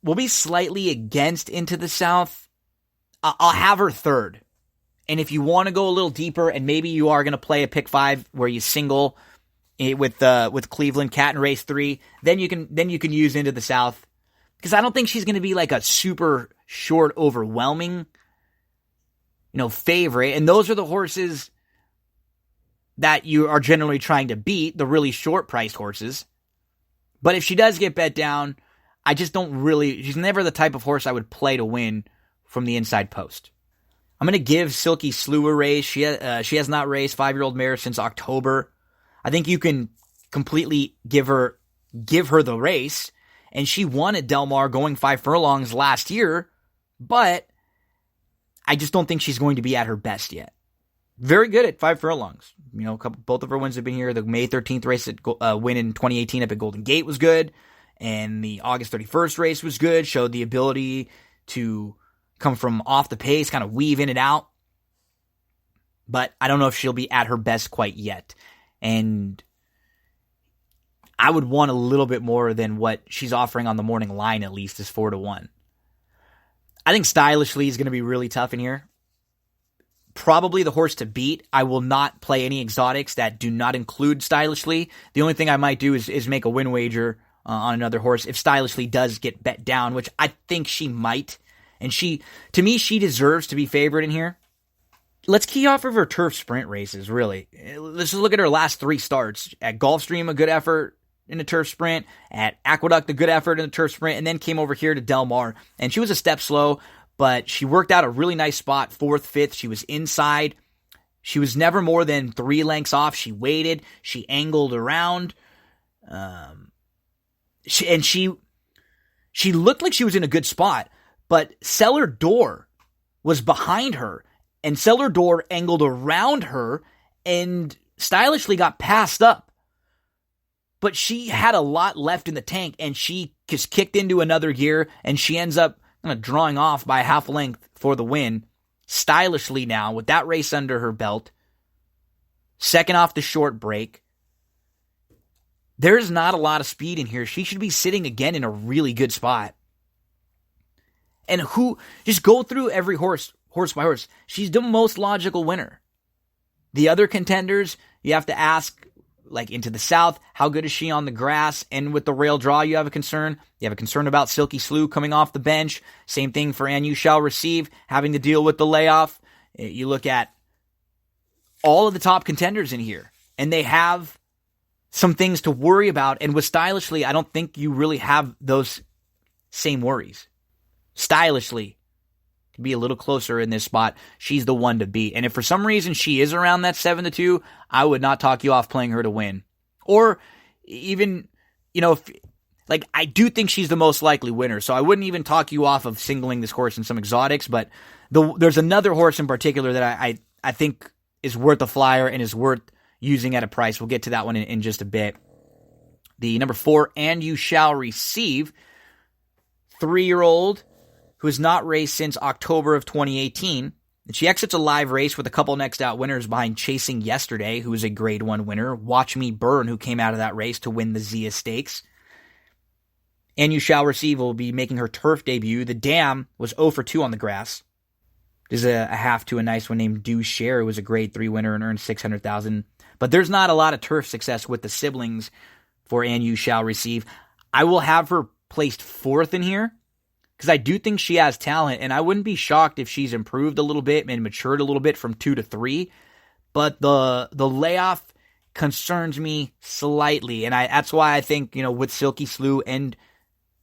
we'll be slightly against Into the South. I'll have her 3rd. And if you want to go a little deeper, and maybe you are going to play a pick 5 where you single with Cleveland Cat in race 3, then you can use Into the South, because I don't think she's going to be like a super short, overwhelming, favorite. And those are the horses that you are generally trying to beat, the really short priced horses. But if she does get bet down, I just don't really. She's never the type of horse I would play to win from the inside post. I'm going to give Silky Slew a race. She has not raced 5-year-old mare since October. I think you can completely give her the race, and she won at Del Mar going 5 furlongs last year, but I just don't think she's going to be at her best yet. Very good at 5 furlongs. Both of her wins have been here. The May 13th race win in 2018 up at Golden Gate was good, and the August 31st race was good. Showed the ability to come from off the pace, kind of weave in and out. But I don't know if she'll be at her best quite yet. And I would want a little bit more than what she's offering on the morning line, at least, is 4-1. I think Stylishly is going to be really tough in here. Probably the horse to beat. I will not play any exotics that do not include Stylishly. The only thing I might do is make a win wager on another horse if Stylishly does get bet down, which I think she might. And to me, she deserves to be favored in here. Let's key off of her turf sprint races, really. Let's just look at her last 3 starts. At Gulfstream, a good effort in the turf sprint. At Aqueduct, a good effort in the turf sprint. And then came over here to Del Mar. And she was a step slow, but she worked out a really nice spot, 4th, 5th. She was inside. She was never more than 3 lengths off. She waited. She angled around. She looked like she was in a good spot, but Cellar Door was behind her. And Cellar Door angled around her, and Stylishly got passed up. But she had a lot left in the tank, and she just kicked into another gear, and she ends up kind of drawing off by a half length for the win. Stylishly now, with that race under her belt, second off the short break. There's not a lot of speed in here. She should be sitting again in a really good spot. And just go through every horse by horse. She's the most logical winner. The other contenders, you have to ask, like Into the South, how good is she on the grass? And with the rail draw, you have a concern. You have a concern about Silky Slew coming off the bench. Same thing for And You Shall Receive, having to deal with the layoff. You look at all of the top contenders in here, and they have some things to worry about. And with Stylishly, I don't think you really have those same worries. Stylishly can be a little closer in this spot. She's the one to beat. And if for some reason she is around that 7-2, I would not talk you off playing her to win. Or even, I do think she's the most likely winner. So I wouldn't even talk you off of singling this horse in some exotics. But there's another horse in particular that I think is worth a flyer and is worth using at a price. We'll get to that one in just a bit. The number 4, And You Shall Receive, 3-year-old, who has not raced since October of 2018. And she exits a live race with a couple next out winners behind Chasing Yesterday, who is a grade 1 winner. Watch Me Burn, who came out of that race to win the Zia Stakes. And You Shall Receive will be making her turf debut. The Dam was 0-2 on the grass. There's a half to a nice one named Do Share, who was a grade 3 winner and earned $600,000. But there's not a lot of turf success with the siblings for And You Shall Receive. I will have her placed 4th in here, because I do think she has talent, and I wouldn't be shocked if she's improved a little bit and matured a little bit from 2 to 3. But the layoff concerns me slightly, and that's why I think, with Silky Slew and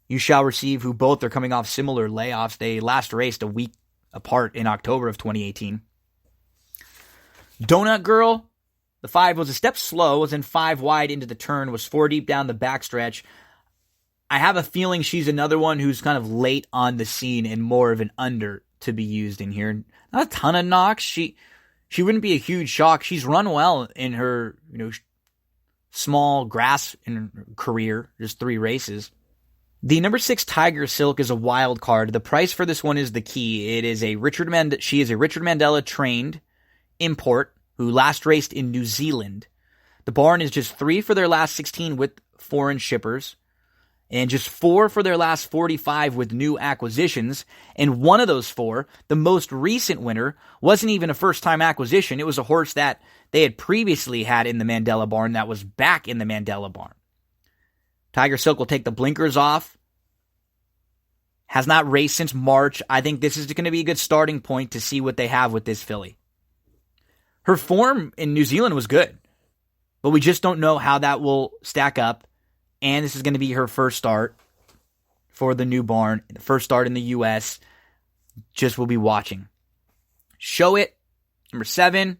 You Shall Receive, who both are coming off similar layoffs, they last raced a week apart in October of 2018. Donut Girl, the 5 was a step slow, was in 5 wide into the turn, was 4 deep down the backstretch. I have a feeling she's another one who's kind of late on the scene and more of an under to be used in here. Not a ton of knocks. She wouldn't be a huge shock. She's run well in her, small grass in her career, just 3 races. The number 6 Tiger Silk is a wild card. The price for this one is the key. She is a Richard Mandela trained import who last raced in New Zealand. The barn is just 3 for their last 16 with foreign shippers, and just 4 for their last 45 with new acquisitions. And one of those 4, the most recent winner, wasn't even a first-time acquisition. It was a horse that they had previously had in the Mandela barn that was back in the Mandela barn. Tiger Silk will take the blinkers off. Has not raced since March. I think this is going to be a good starting point to see what they have with this filly. Her form in New Zealand was good, but we just don't know how that will stack up. And this is going to be her first start for the new barn. The first start in the U.S. Just will be watching. Show It, number 7.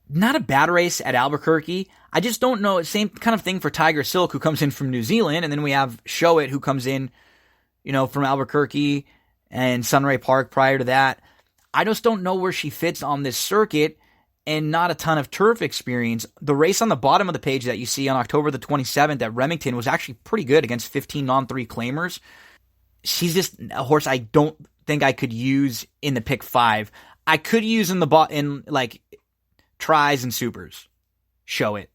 Not a bad race at Albuquerque. I just don't know. Same kind of thing for Tiger Silk, who comes in from New Zealand, and then we have Show It, who comes in, from Albuquerque and Sunray Park prior to that. I just don't know where she fits on this circuit, and not a ton of turf experience. The race on the bottom of the page that you see on October the 27th at Remington was actually pretty good against 15 non-3 claimers. She's just a horse I don't think I could use in the pick 5. I could use in tries and supers. Show It.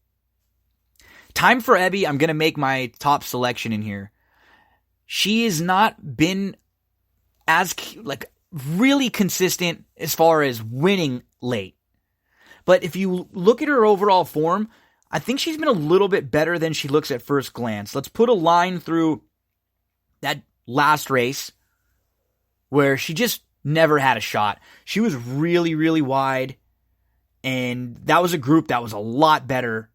Time for Ebby. I'm going to make my top selection in here. She has not been as really consistent as far as winning late. But if you look at her overall form, I think she's been a little bit better than she looks at first glance. Let's put a line through that last race where she just never had a shot. She was really, really wide, and that was a group that was a lot better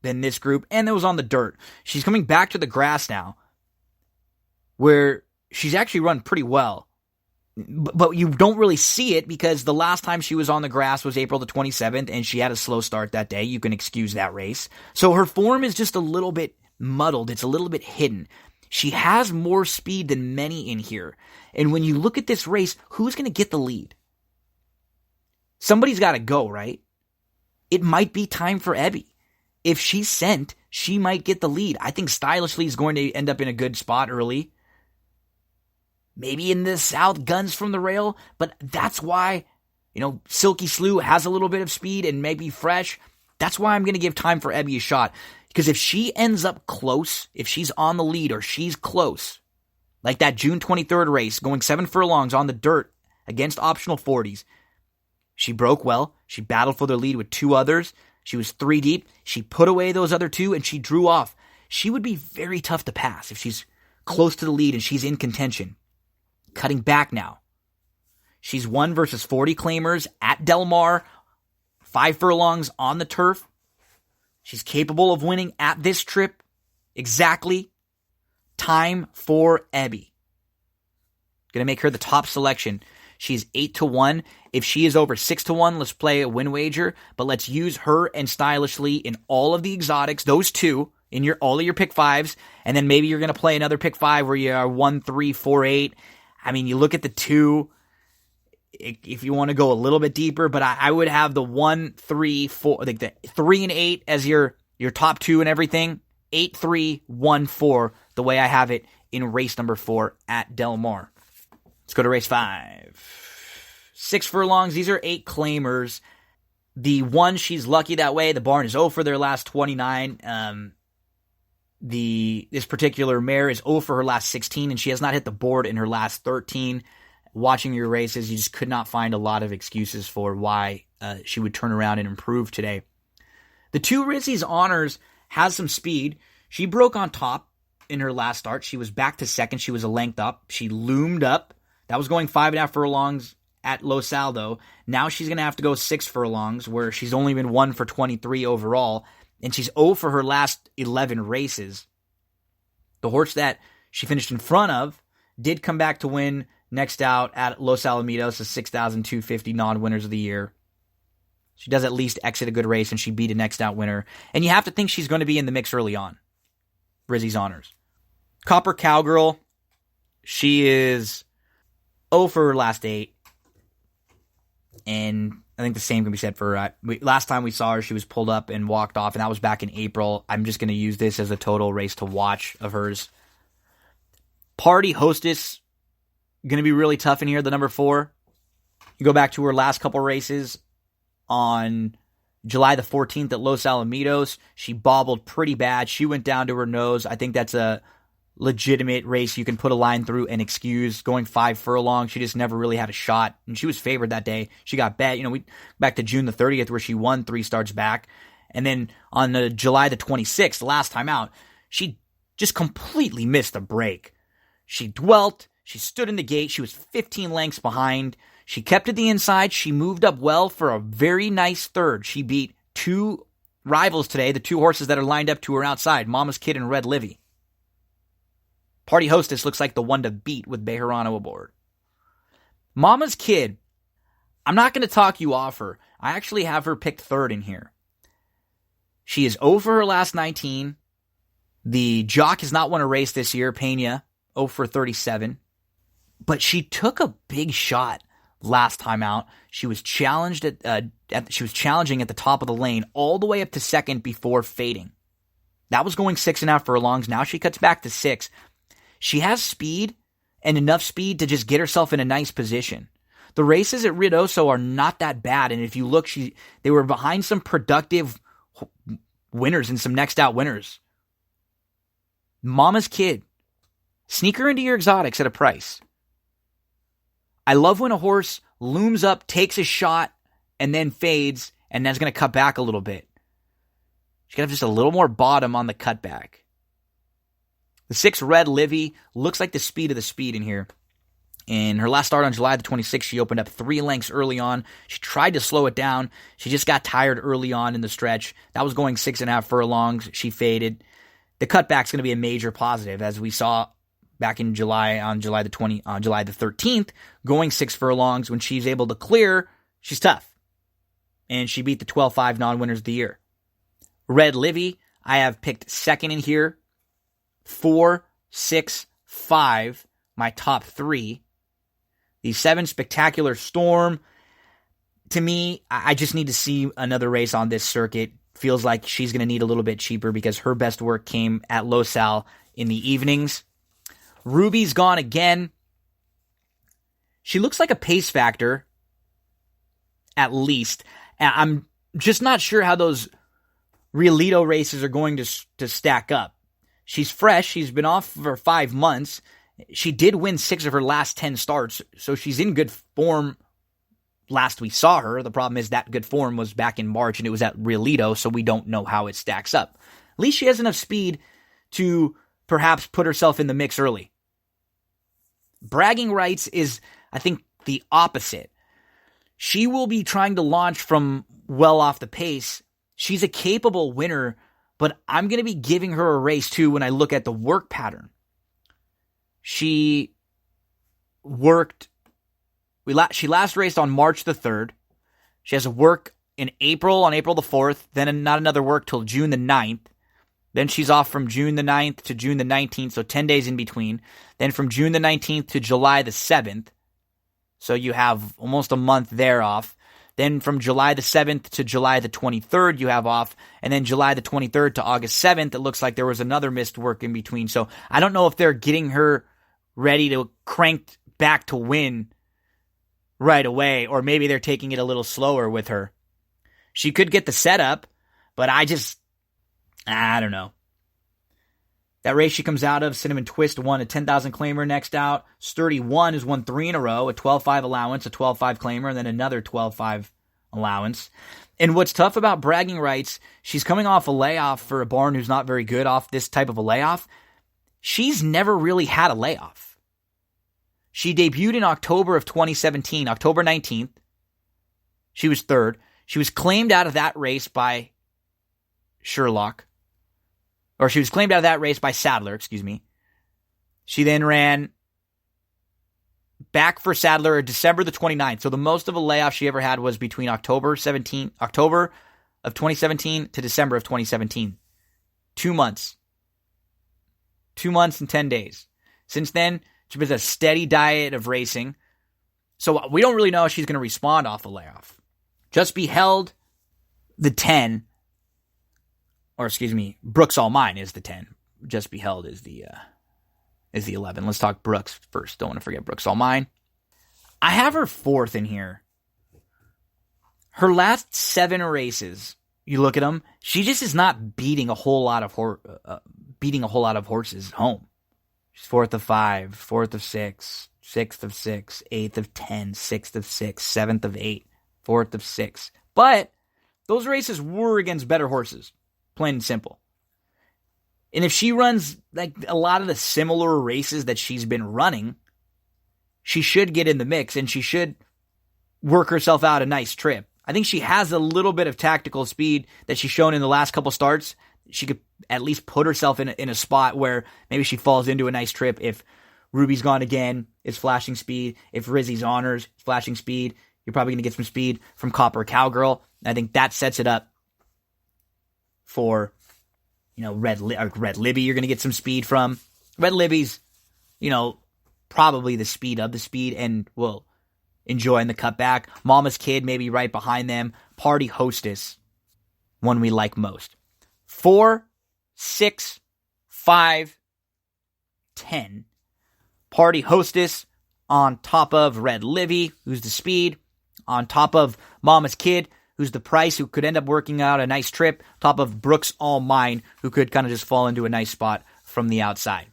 than this group, and it was on the dirt. She's coming back to the grass now, where she's actually run pretty well. But you don't really see it because the last time she was on the grass was April the 27th, and she had a slow start that day. You can excuse that race. So her form is just a little bit muddled. It's a little bit hidden. She has more speed than many in here. And when you look at this race, who's going to get the lead? Somebody's got to go, right? It might be time for Ebby. If she's sent, she might get the lead. I think Stylishly is going to end up in a good spot early. Maybe in the south, guns from the rail, but that's why, Silky Slew has a little bit of speed and maybe fresh. That's why I'm going to give Time for Ebby a shot. Because if she ends up close, if she's on the lead or she's close, like that June 23rd race, going 7 furlongs on the dirt against optional 40s, she broke well. She battled for the lead with 2 others. She was 3 deep. She put away those other 2 and she drew off. She would be very tough to pass if she's close to the lead and she's in contention. Cutting back now. She's 1 versus 40 claimers at Del Mar, 5 furlongs on the turf. She's capable of winning at this trip. Exactly. Time for Ebby. Gonna make her the top selection. She's 8-1. If she is over 6-1, let's play a win wager. But let's use her and Stylishly in all of the exotics. Those 2 in all of your pick 5s, and then maybe you're gonna play another pick 5 where you are 1, 3, 4, 8. I mean, you look at the 2, if you want to go a little bit deeper, but I would have the 1, 3, 4, like the 3 and 8 as your top 2 and everything. 8, 3, 1, 4, the way I have it in race number 4 at Del Mar. Let's go to race 5. 6 furlongs. These are 8 claimers. The 1, she's lucky that way. The barn is 0 for their last 29. This particular mare is 0 for her last 16, and she has not hit the board in her last 13. Watching your races, you just could not find a lot of excuses for why she would turn around and improve today. The 2 Rizzy's Honors has some speed. She broke on top in her last start. She was back to second. She was a length up. She loomed up. That was going 5.5 furlongs at Los Aldo. Now she's going to have to go 6 furlongs, where she's only been 1 for 23 overall. And she's 0 for her last 11 races. The horse that she finished in front of did come back to win next out at Los Alamitos, the 6,250 non-winners of the year. She does at least exit a good race, and she beat a next out winner. And you have to think she's going to be in the mix early on. Rizzy's Honors. Copper Cowgirl. She is 0 for her last 8. And I think the same can be said for her. Last time we saw her, she was pulled up and walked off, and that was back in April. I'm just going to use this as a total race to watch of hers. Party Hostess, going to be really tough in here, the number 4. You go back to her last couple races on July the 14th at Los Alamitos. She bobbled pretty bad. She went down to her nose. I think that's a legitimate race you can put a line through and excuse. Going 5 furlongs, she just never really had a shot, and she was favored that day. She got bet. We back to June the 30th where she won 3 starts back, and then on the July the 26th, last time out, she just completely missed a break. She dwelt. She stood in the gate. She was 15 lengths behind. She kept to the inside. She moved up well for a very nice third. She beat 2 rivals today, the 2 horses that are lined up to her outside, Mama's Kid and Red Livy. Party Hostess looks like the one to beat with Bejarano aboard. Mama's Kid, I'm not going to talk you off her. I actually have her picked 3rd in here. She is over her last 19. The jock has not won a race this year, Pena, 0 for 37. But she took a big shot last time out. She was challenged she was challenging at the top of the lane all the way up to second before fading. That was going 6.5 furlongs. Now she cuts back to 6. She has speed and enough speed to just get herself in a nice position. The races at Ruiz are not that bad, and if you look, they were behind some productive winners and some next out winners. Mama's kid. Sneak her into your exotics at a price. I love when a horse looms up, takes a shot, and then fades, and then is going to cut back a little bit. She's got to have just a little more bottom on the cutback. The 6 Red Livy looks like the speed of the speed in here. In her last start on July the 26th, she opened up 3 lengths early on. She tried to slow it down. She just got tired early on in the stretch. That was going 6.5 furlongs. She faded. The cutback's going to be a major positive, as we saw back in July, on July the 13th, going 6 furlongs. When she's able to clear, she's tough. And she beat the 12-5 non-winners of the year. Red Livy, I have picked second in here. 4, 6, 5, my top 3. The 7 Spectacular Storm, to me, I just need to see another race on this circuit. Feels like she's going to need a little bit cheaper because her best work came at Losal in the evenings. Ruby's gone again. She looks like a pace factor, at least. I'm just not sure how those Riolito races are going to stack up. She's fresh. She's been off for 5 months. She did win 6 of her last 10 starts, so she's in good form last we saw her. The problem is that good form was back in March, and it was at Riolito, so we don't know how it stacks up. At least she has enough speed to perhaps put herself in the mix early. Bragging Rights is, I think, the opposite. She will be trying to launch from well off the pace. She's a capable winner, but I'm going to be giving her a race too when I look at the work pattern. She last raced on March the 3rd. She has a work on April the 4th, then not another work till June the 9th. Then she's off from June the 9th to June the 19th, so 10 days in between. Then from June the 19th to July the 7th, so you have almost a month there off. Then from July the 7th to July the 23rd, you have off. And then July the 23rd to August 7th, it looks like there was another missed work in between. So I don't know if they're getting her ready to crank back to win right away, or maybe they're taking it a little slower with her. She could get the setup, but I don't know. That race she comes out of, Cinnamon Twist won a 10,000 claimer next out. Sturdy 1 has won 3 in a row, a 12-5 allowance, a 12-5 claimer, and then another 12-5 allowance. And what's tough about Bragging Rights, she's coming off a layoff for a barn who's not very good off this type of a layoff. She's never really had a layoff. She debuted in October of 2017, October 19th. She was 3rd. She was claimed out of that race by Sherlock. Or she was claimed out of that race by Sadler, excuse me. She then ran back for Sadler December the 29th. So the most of a layoff she ever had was between October of 2017 to December of 2017. 2 months. 2 months and 10 days. Since then, she's been a steady diet of racing. So we don't really know if she's going to respond off the layoff. Just Beheld, the 10. Or excuse me, Brooks All Mine is the 10. Just Beheld is the 11. Let's talk Brooks first. Don't want to forget Brooks All Mine. I have her 4th in here. Her last 7 races, you look at them, she just is not beating a whole lot of horses at home. She's 4th of 5, 4th of 6, 6th of 6, 8th of 10, 6th of 6, 7th of 8, 4th of 6. But those races were against better horses. Plain and simple. And if she runs like a lot of the similar races that she's been running, she should get in the mix and she should work herself out a nice trip. I think she has a little bit of tactical speed that she's shown in the last couple starts. She could at least put herself in a spot where maybe she falls into a nice trip. If Ruby's gone again, it's flashing speed. If Rizzy's honors, flashing speed. You're probably going to get some speed from Copper Cowgirl. I think that sets it up for, Red Libby you're going to get some speed from. Red Libby's, probably the speed of the speed and will enjoy in the cutback. Mama's Kid maybe right behind them. Party Hostess, one we like most. 4, 6, 5, 10. Party Hostess on top of Red Livy, who's the speed, on top of Mama's Kid, who's the price, who could end up working out a nice trip, top of Brooks All Mine, who could kind of just fall into a nice spot from the outside.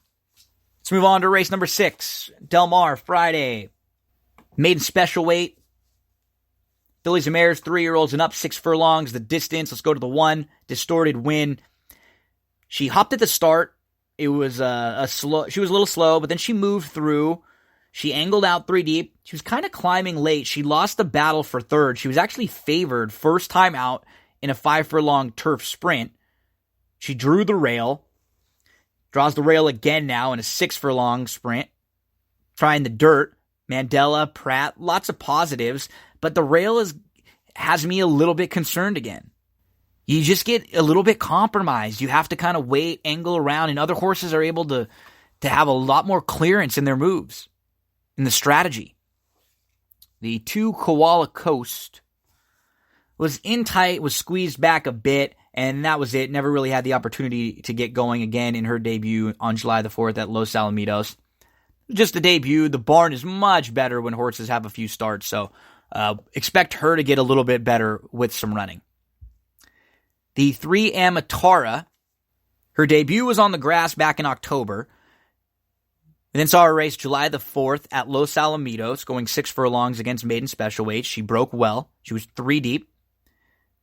Let's move on to race number 6, Del Mar Friday. Maiden special weight. Fillies and Mares, 3-year-olds and up, 6 furlongs. The distance, let's go to the 1, Distorted Win. She hopped at the start. It was she was a little slow, but then she moved through. She angled out 3 deep. She was kind of climbing late. She lost the battle for third. She was actually favored first time out in a 5 furlong turf sprint. She drew the rail. Draws the rail again now in a 6 furlong sprint. Trying the dirt. Mandela, Pratt, lots of positives, but the rail has me a little bit concerned again. You just get a little bit compromised. You have to kind of wait, angle around, and other horses are able to have a lot more clearance in their moves, in the strategy. The 2 Koala Coast was in tight, was squeezed back a bit, and that was it. Never really had the opportunity to get going again in her debut on July the 4th at Los Alamitos. Just the debut. The barn is much better when horses have a few starts, so expect her to get a little bit better with some running. The 3 Amatara, her debut was on the grass back in October. We then saw her race July the 4th at Los Alamitos, going 6 furlongs against maiden special weight. She broke well. She was 3 deep,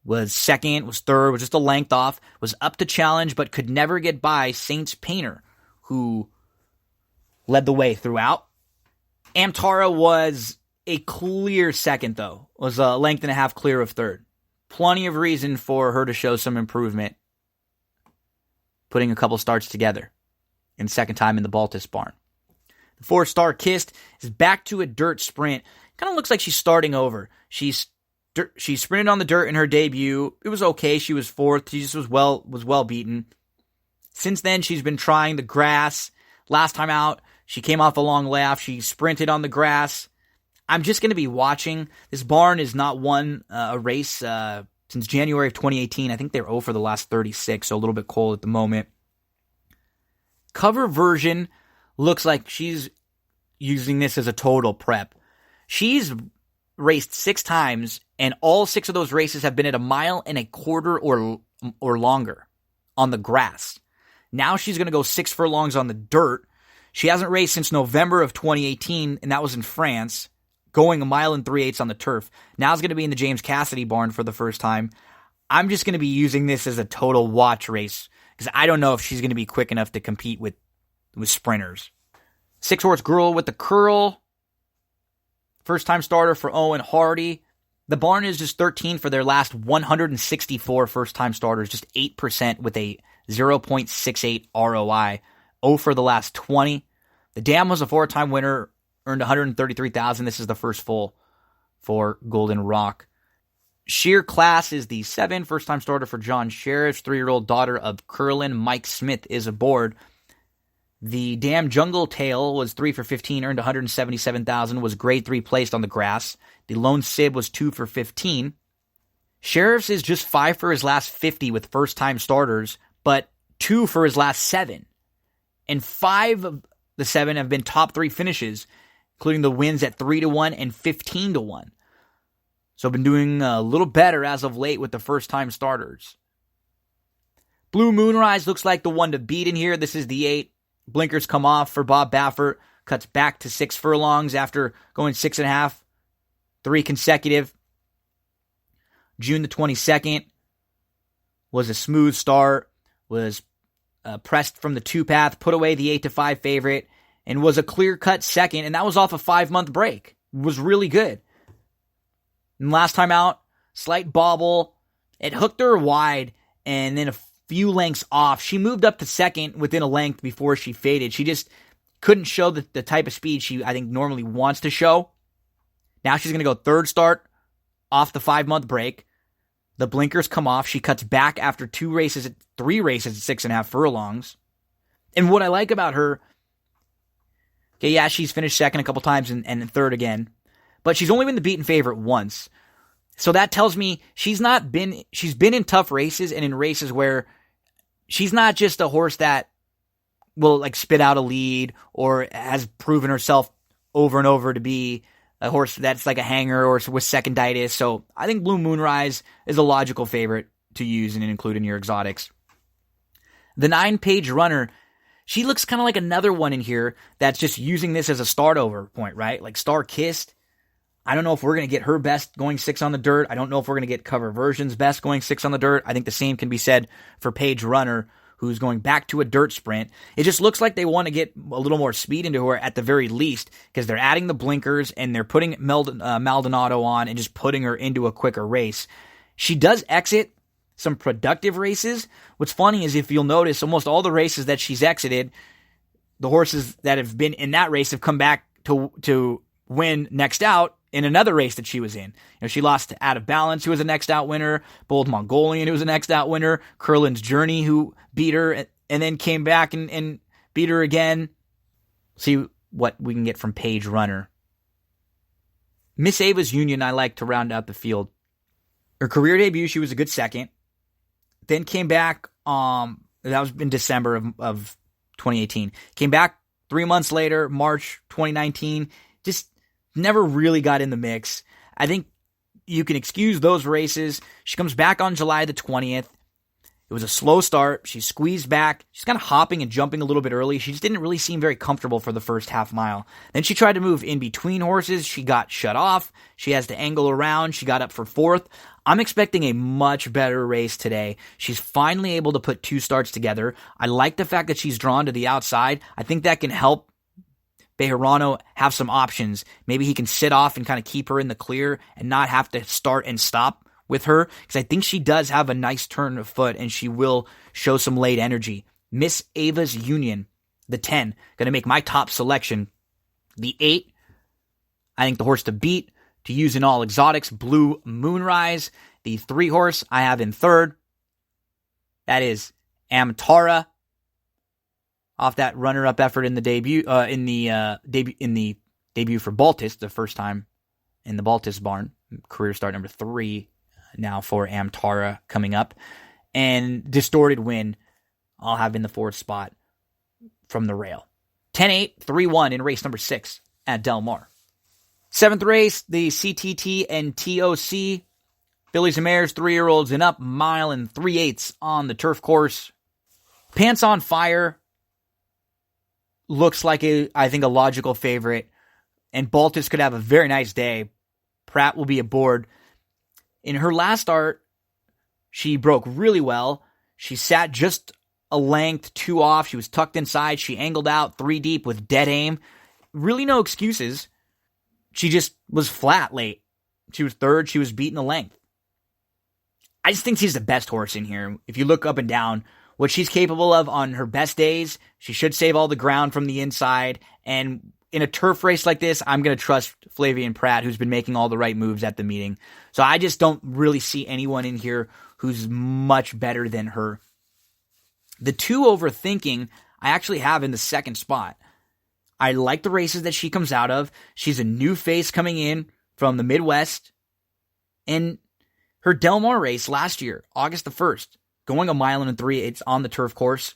was second, was third, was just a length off, was up to challenge, but could never get by Saints Painter, who led the way throughout. Amtara was a clear second, though. Was a length and a half clear of third. Plenty of reason for her to show some improvement, putting a couple starts together in second time in the Baltus barn. The 4-star Kist is back to a dirt sprint. Kind of looks like she's starting over. She sprinted on the dirt in her debut. It was okay. She was 4th. She just was well beaten. Since then, she's been trying the grass. Last time out, she came off a long layoff. She sprinted on the grass. I'm just going to be watching. This barn has not won a race since January of 2018. I think they're 0 for the last 36, so a little bit cold at the moment. Cover version looks like she's using this as a total prep. She's raced 6 times, and all 6 of those races have been at 1.25 miles or longer on the grass. Now she's going to go 6 furlongs on the dirt. She hasn't raced since November of 2018, and that was in France, going 1 3/8 miles on the turf. Now it's going to be in the James Cassidy barn for the first time. I'm just going to be using this as a total watch race, because I don't know if she's going to be quick enough to compete with sprinters. 6-horse Girl with the Curl. First-time starter for Owen Hardy. The barn is just 13 for their last 164 first-time starters, just 8% with a 0.68 ROI. 0 for the last 20. The Dam was a 4-time winner, earned $133,000. This is the first full for Golden Rock. Sheer Class is the 7, first-time starter for John Sheriff's 3-year-old daughter of Curlin. Mike Smith is aboard. The Dam Jungle Tail was 3 for 15, earned $177,000, was grade 3 placed on the grass. The Lone Sib was 2 for 15. Sheriff's is just 5 for his last 50 with first-time starters, but 2 for his last 7. And 5 of the 7 have been top 3 finishes, including the wins at 3-1 and 15-1. So I've been doing a little better as of late with the first-time starters. Blue Moonrise looks like the one to beat in here. This is the 8. Blinkers come off for Bob Baffert. Cuts back to 6 furlongs after going 6.5. 3 consecutive. June the 22nd was a smooth start. Was pressed from the 2 path, put away the 8-5 favorite, and was a clear-cut second, and that was off a 5-month break. It was really good. And last time out, slight bobble. It hooked her wide, and then a few lengths off. She moved up to second within a length before she faded. She just couldn't show the type of speed she, I think, normally wants to show. Now she's going to go 3rd start off the 5-month break. The blinkers come off. She cuts back after three races at 6.5 furlongs. And what I like about her, okay, yeah, she's finished second a couple times and third again, but she's only been the beaten favorite once. So that tells me she's been in tough races and in races where she's not just a horse that will like spit out a lead or has proven herself over and over to be a horse that's like a hanger or with seconditis. So I think Blue Moonrise is a logical favorite to use and include in your exotics. The 9-Page Runner, she looks kind of like another one in here that's just using this as a start over point, right? Like Star Kissed. I don't know if we're going to get her best going 6 on the dirt. I don't know if we're going to get Cover Version's best going 6 on the dirt. I think the same can be said for Page Runner, who's going back to a dirt sprint. It just looks like they want to get a little more speed into her at the very least because they're adding the blinkers and they're putting Maldonado on and just putting her into a quicker race. She does exit some productive races. What's funny is if you'll notice, almost all the races that she's exited, the horses that have been in that race have come back to win next out in another race that she was in. She lost to Out of Balance, who was a next out winner, Bold Mongolian, who was a next out winner, Curlin's Journey, who beat her, and then came back and beat her again. See what we can get from Page Runner. Miss Ava's Union, I like to round out the field. Her career debut, she was a good second. Then came back, that was in December of 2018. Came back 3 months later, March 2019. Just never really got in the mix. I think you can excuse those races. She comes back on July the 20th. It was a slow start. She squeezed back. She's kind of hopping and jumping a little bit early. She just didn't really seem very comfortable for the first half mile. Then she tried to move in between horses. She got shut off. She has to angle around. She got up for 4th. I'm expecting a much better race today. She's finally able to put 2 starts together. I like the fact that she's drawn to the outside. I think that can help Bejarano have some options. Maybe he can sit off and kind of keep her in the clear and not have to start and stop with her, because I think she does have a nice turn of foot and she will show some late energy. Miss Ava's Union, the 10, going to make my top selection. The 8, I think the horse to beat, to use in all exotics, Blue Moonrise. The 3 horse I have in third, that is Amtara, off that runner-up effort in the debut, in the debut for Baltus, the first time in the Baltus barn. Career start number 3 now for Amtara coming up. And Distorted Wind, I'll have in the 4th spot from the rail. 10-8, 3-1 in race number 6 at Del Mar. 7th race, the CTT and TOC. Fillies and Mares, 3-year-olds and up, 1 3/8 on the turf course. Pants on Fire looks like I think a logical favorite, and Baltus could have a very nice day. Pratt will be aboard. In her last start, she broke really well. She sat just a length 2 off. She was tucked inside. She angled out 3 deep with dead aim. Really no excuses. She just was flat late. She was third. She was beaten a length. I just think she's the best horse in here. If you look up and down, what she's capable of on her best days, she should save all the ground from the inside. And in a turf race like this, I'm going to trust Flavian Pratt, who's been making all the right moves at the meeting. So I just don't really see anyone in here who's much better than her. The 2 Overthinking, I actually have in the 2nd spot. I like the races that she comes out of. She's a new face coming in from the Midwest. And her Del Mar race last year, August the 1st, going 1 3/8 on the turf course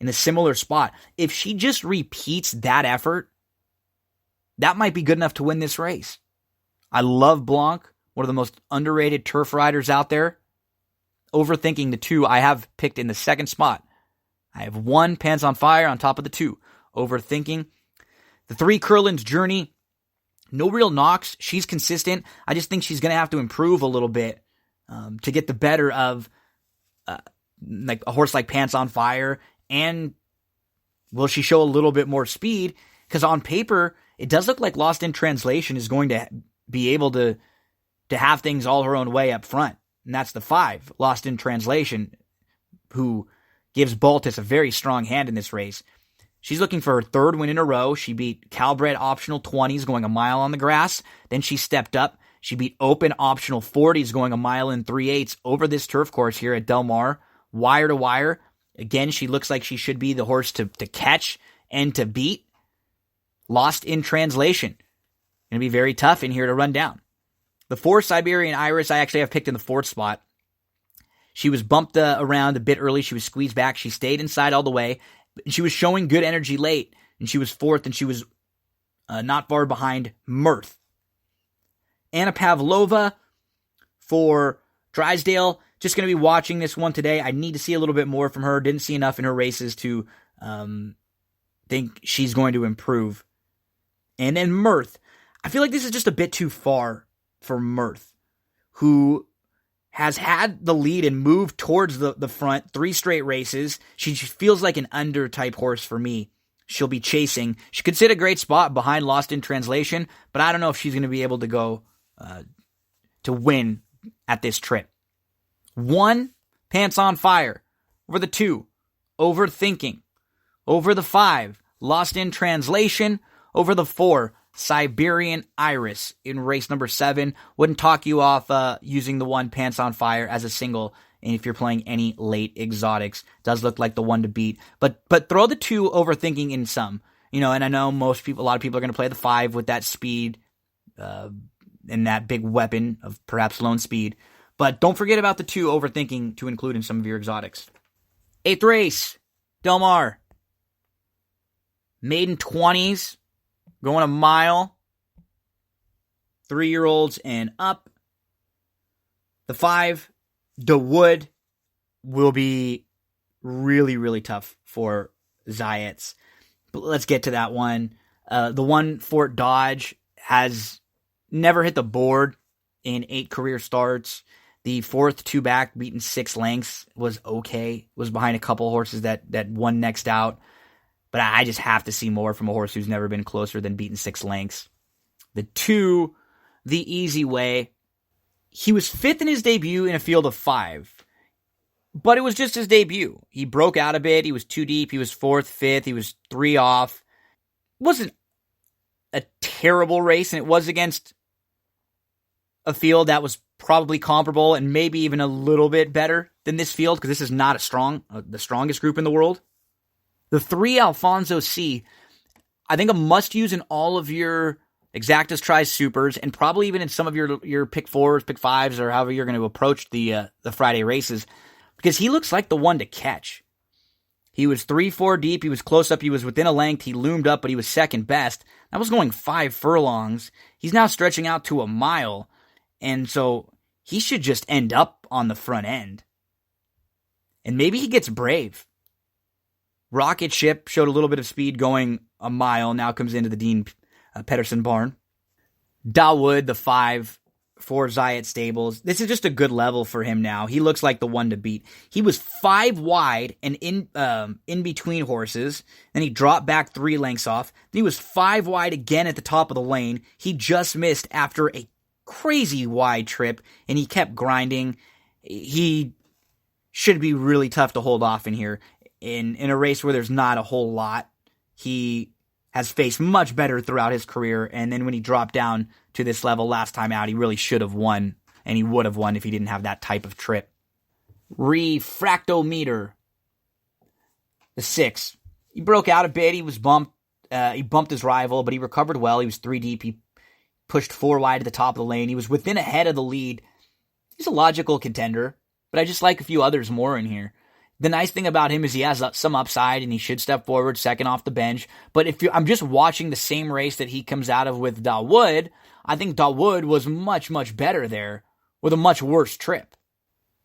in a similar spot. If she just repeats that effort, that might be good enough to win this race. I love Blanc, one of the most underrated turf riders out there. Overthinking, the 2 I have picked in the 2nd spot. I have 1 Pants on Fire on top of the 2. Overthinking. The 3 Curlin's Journey. No real knocks. She's consistent. I just think she's going to have to improve a little bit to get the better of like a horse like Pants on Fire. And will she show a little bit more speed? Because on paper, it does look like Lost in Translation is going to be able to have things all her own way up front. And that's the 5, Lost in Translation, who gives Baltus a very strong hand in this race. She's looking for her 3rd win in a row. She beat Calbred Optional 20s going 1 mile on the grass. Then she stepped up. She beat open optional 40s going a mile and 3/8 over this turf course here at Del Mar, wire to wire. Again, she looks like she should be the horse to catch and to beat. Lost in Translation. Going to be very tough in here to run down. The 4 Siberian Iris, I actually have picked in the 4th spot. She was bumped around a bit early. She was squeezed back. She stayed inside all the way. She was showing good energy late, and she was 4th, and she was not far behind Mirth. Anna Pavlova for Drysdale. Just going to be watching this one today. I need to see a little bit more from her. Didn't see enough in her races to think she's going to improve. And then Mirth. I feel like this is just a bit too far for Mirth, who has had the lead and moved towards the front 3 straight races. She feels like an under type horse for me. She'll be chasing. She could sit a great spot behind Lost in Translation, but I don't know if she's going to be able to go to win at this trip. 1, Pants on Fire. Over the 2, Overthinking. Over the 5, Lost in Translation. Over the 4, Siberian Iris in race number 7. Wouldn't talk you off using the 1, Pants on Fire, as a single. And if you're playing any late exotics, does look like the one to beat. But throw the 2, Overthinking, in some. And I know a lot of people are going to play the 5 with that speed and that big weapon of perhaps lone speed. But don't forget about the 2, Overthinking, to include in some of your exotics. 8th race, Del Mar. Maiden 20s, going a mile. 3-year-olds and up. The 5, DeWood, will be really, really tough for Zayats. But let's get to that one. The 1, Fort Dodge, has never hit the board in 8 career starts. The 4th 2-back, beaten 6 lengths, was okay. Was behind a couple horses that won next out. But I just have to see more from a horse who's never been closer than beaten 6 lengths. The 2, The Easy Way. He was 5th in his debut in a field of 5. But it was just his debut. He broke out a bit. He was too deep. He was 4th, 5th. He was 3 off. It wasn't a terrible race, and it was against a field that was probably comparable and maybe even a little bit better than this field, because this is not the strongest group in the world. The 3, Alfonso C, I think a must-use in all of your Exactas Tries Supers, and probably even in some of your pick 4s, pick 5s, or however you're going to approach the Friday races, because he looks like the one to catch. He was 3-4 deep, he was close up, he was within a length, he loomed up, but he was second best. That was going 5 furlongs. He's now stretching out to a mile, and so he should just end up on the front end. And maybe he gets brave. Rocket Ship showed a little bit of speed going a mile, now comes into the Dean Pedersen barn. Dawood, the 5 for Zayat Stables. This is just a good level for him now. He looks like the one to beat. He was 5 wide and in between horses. Then he dropped back 3 lengths off. Then he was 5 wide again at the top of the lane. He just missed after a crazy wide trip, and he kept grinding. He should be really tough to hold off in here. In a race where there's not a whole lot, he has faced much better throughout his career, and then when he dropped down to this level last time out, he really should have won, and he would have won if he didn't have that type of trip. Refractometer, the 6. He broke out a bit, he was bumped, he bumped his rival, but he recovered well. He was 3 deep, he pushed 4 wide at the top of the lane, he was within a head of the lead. He's a logical contender, but I just like a few others more in here. The nice thing about him is he has some upside, and he should step forward second off the bench. But I'm just watching the same race that he comes out of with Dawood, I think Dawood was much, much better there with a much worse trip.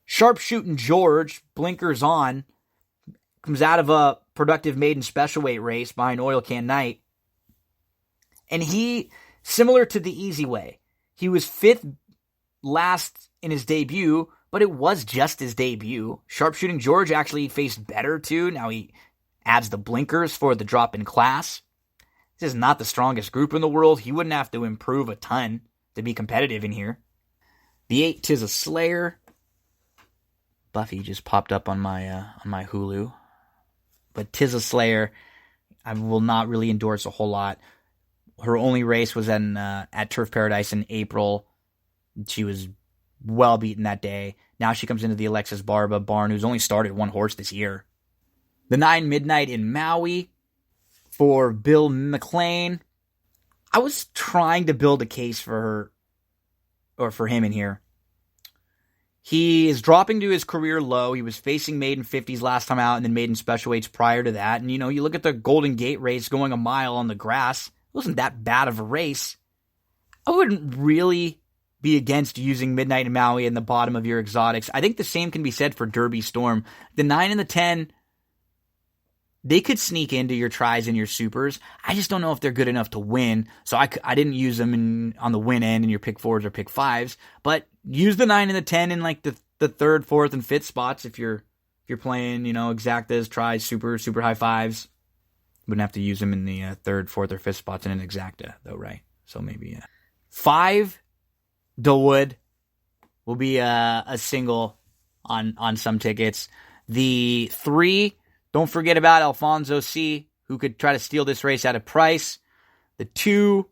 Sharpshooting George, blinkers on, comes out of a productive maiden special weight race behind Oil Can Knight. And he, similar to the Easy Way, he was 5th last in his debut, but it was just his debut. Sharpshooting George actually faced better too. Now he adds the blinkers for the drop in class. This is not the strongest group in the world. He wouldn't have to improve a ton to be competitive in here. The 8, Tis a Slayer. Buffy just popped up on my Hulu. But Tis a Slayer, I will not really endorse a whole lot. Her only race was at Turf Paradise in April. She was well beaten that day. Now she comes into the Alexis Barba barn, who's only started one horse this year. The 9 Midnight in Maui for Bill McLean. I was trying to build a case for her, or for him in here. He is dropping to his career low. He was facing maiden 50s last time out and then maiden special weights prior to that. And, you look at the Golden Gate race going a mile on the grass. It wasn't that bad of a race. I wouldn't really be against using Midnight in Maui in the bottom of your exotics. I think the same can be said for Derby Storm. The 9 and the 10, they could sneak into your tries and your supers. I just don't know if they're good enough to win. So I didn't use them on the win end in your pick 4s or pick 5s. But use the 9 and the 10 in like the 3rd, 4th, and 5th spots if you're playing, exactas, tries, super high 5s. Wouldn't have to use them in the 3rd, 4th, or 5th spots in an exacta though, right? So maybe 5 Dillwood will be a single on some tickets. The 3, don't forget about Alfonso C, who could try to steal this race at a price. The 2,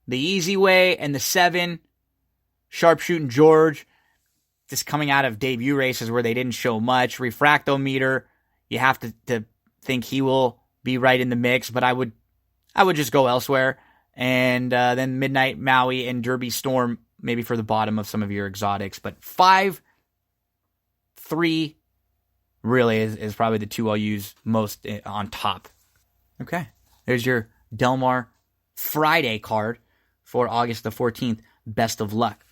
the Easy Way, and the 7, Sharpshooting George, just coming out of debut races where they didn't show much. Refractometer, you have to think he will be right in the mix, but I would just go elsewhere. And then Midnight Maui and Derby Storm, maybe for the bottom of some of your exotics. But 5, 3 really is probably the 2 I'll use most on top. Okay, there's your Del Mar Friday card for August the 14th. Best of luck.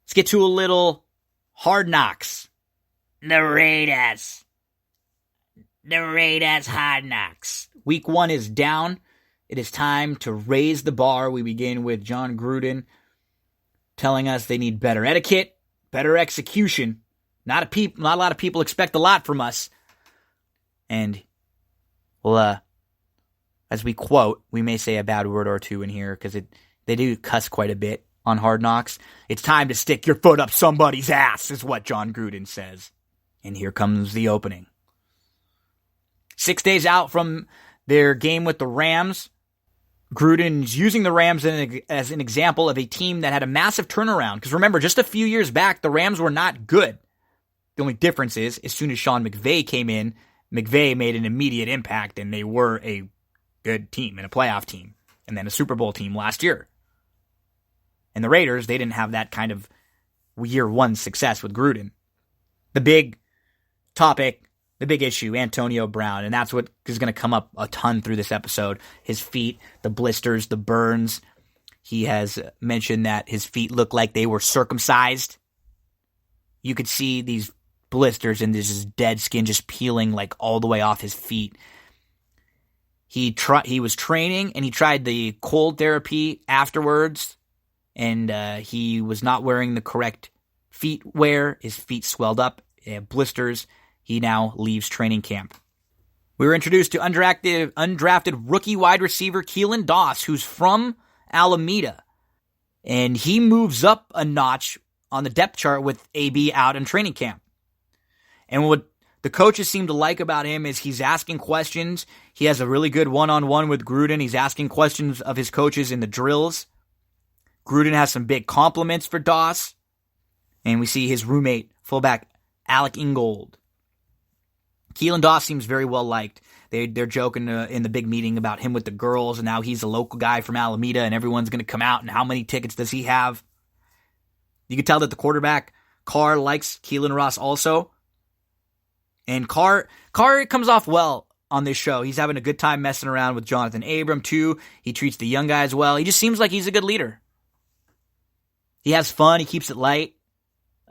Let's get to a little Hard Knocks. The Raiders Hard Knocks. Week 1 is down. It is time to raise the bar. We begin with John Gruden telling us they need better etiquette, better execution. Not a lot of people expect a lot from us. And, well, as we quote, we may say a bad word or two in here because they do cuss quite a bit on Hard Knocks. It's time to stick your foot up somebody's ass, is what John Gruden says. And here comes the opening. 6 days out from their game with the Rams, Gruden's using the Rams as an example of a team that had a massive turnaround. Because remember, just a few years back, the Rams were not good. The only difference is, as soon as Sean McVay came in, McVay made an immediate impact, and they were a good team and a playoff team, and then a Super Bowl team last year. And the Raiders, they didn't have that kind of year 1 success with Gruden. The big topic, the big issue, Antonio Brown, and that's what is going to come up a ton through this episode. His feet, the blisters, the burns. He has mentioned that his feet look like they were circumcised. You could see these blisters and this dead skin just peeling like all the way off his feet. He was training and he tried the cold therapy afterwards, and he was not wearing the correct feet wear. His feet swelled up, blisters. He now leaves training camp. We were introduced to undrafted rookie wide receiver Keelan Doss, who's from Alameda. And he moves up a notch on the depth chart with AB out in training camp. And what the coaches seem to like about him is he's asking questions. He has a really good one-on-one with Gruden. He's asking questions of his coaches in the drills. Gruden has some big compliments for Doss. And we see his roommate, fullback Alec Ingold. Keelan Doss seems very well liked. They're joking in the big meeting about him with the girls, and now he's a local guy from Alameda, and everyone's going to come out, and how many tickets does he have? You can tell that the quarterback, Carr, likes Keelan Ross also. And Carr comes off well on this show. He's having a good time messing around with Jonathan Abram, too. He treats the young guys well. He just seems like he's a good leader. He has fun. He keeps it light.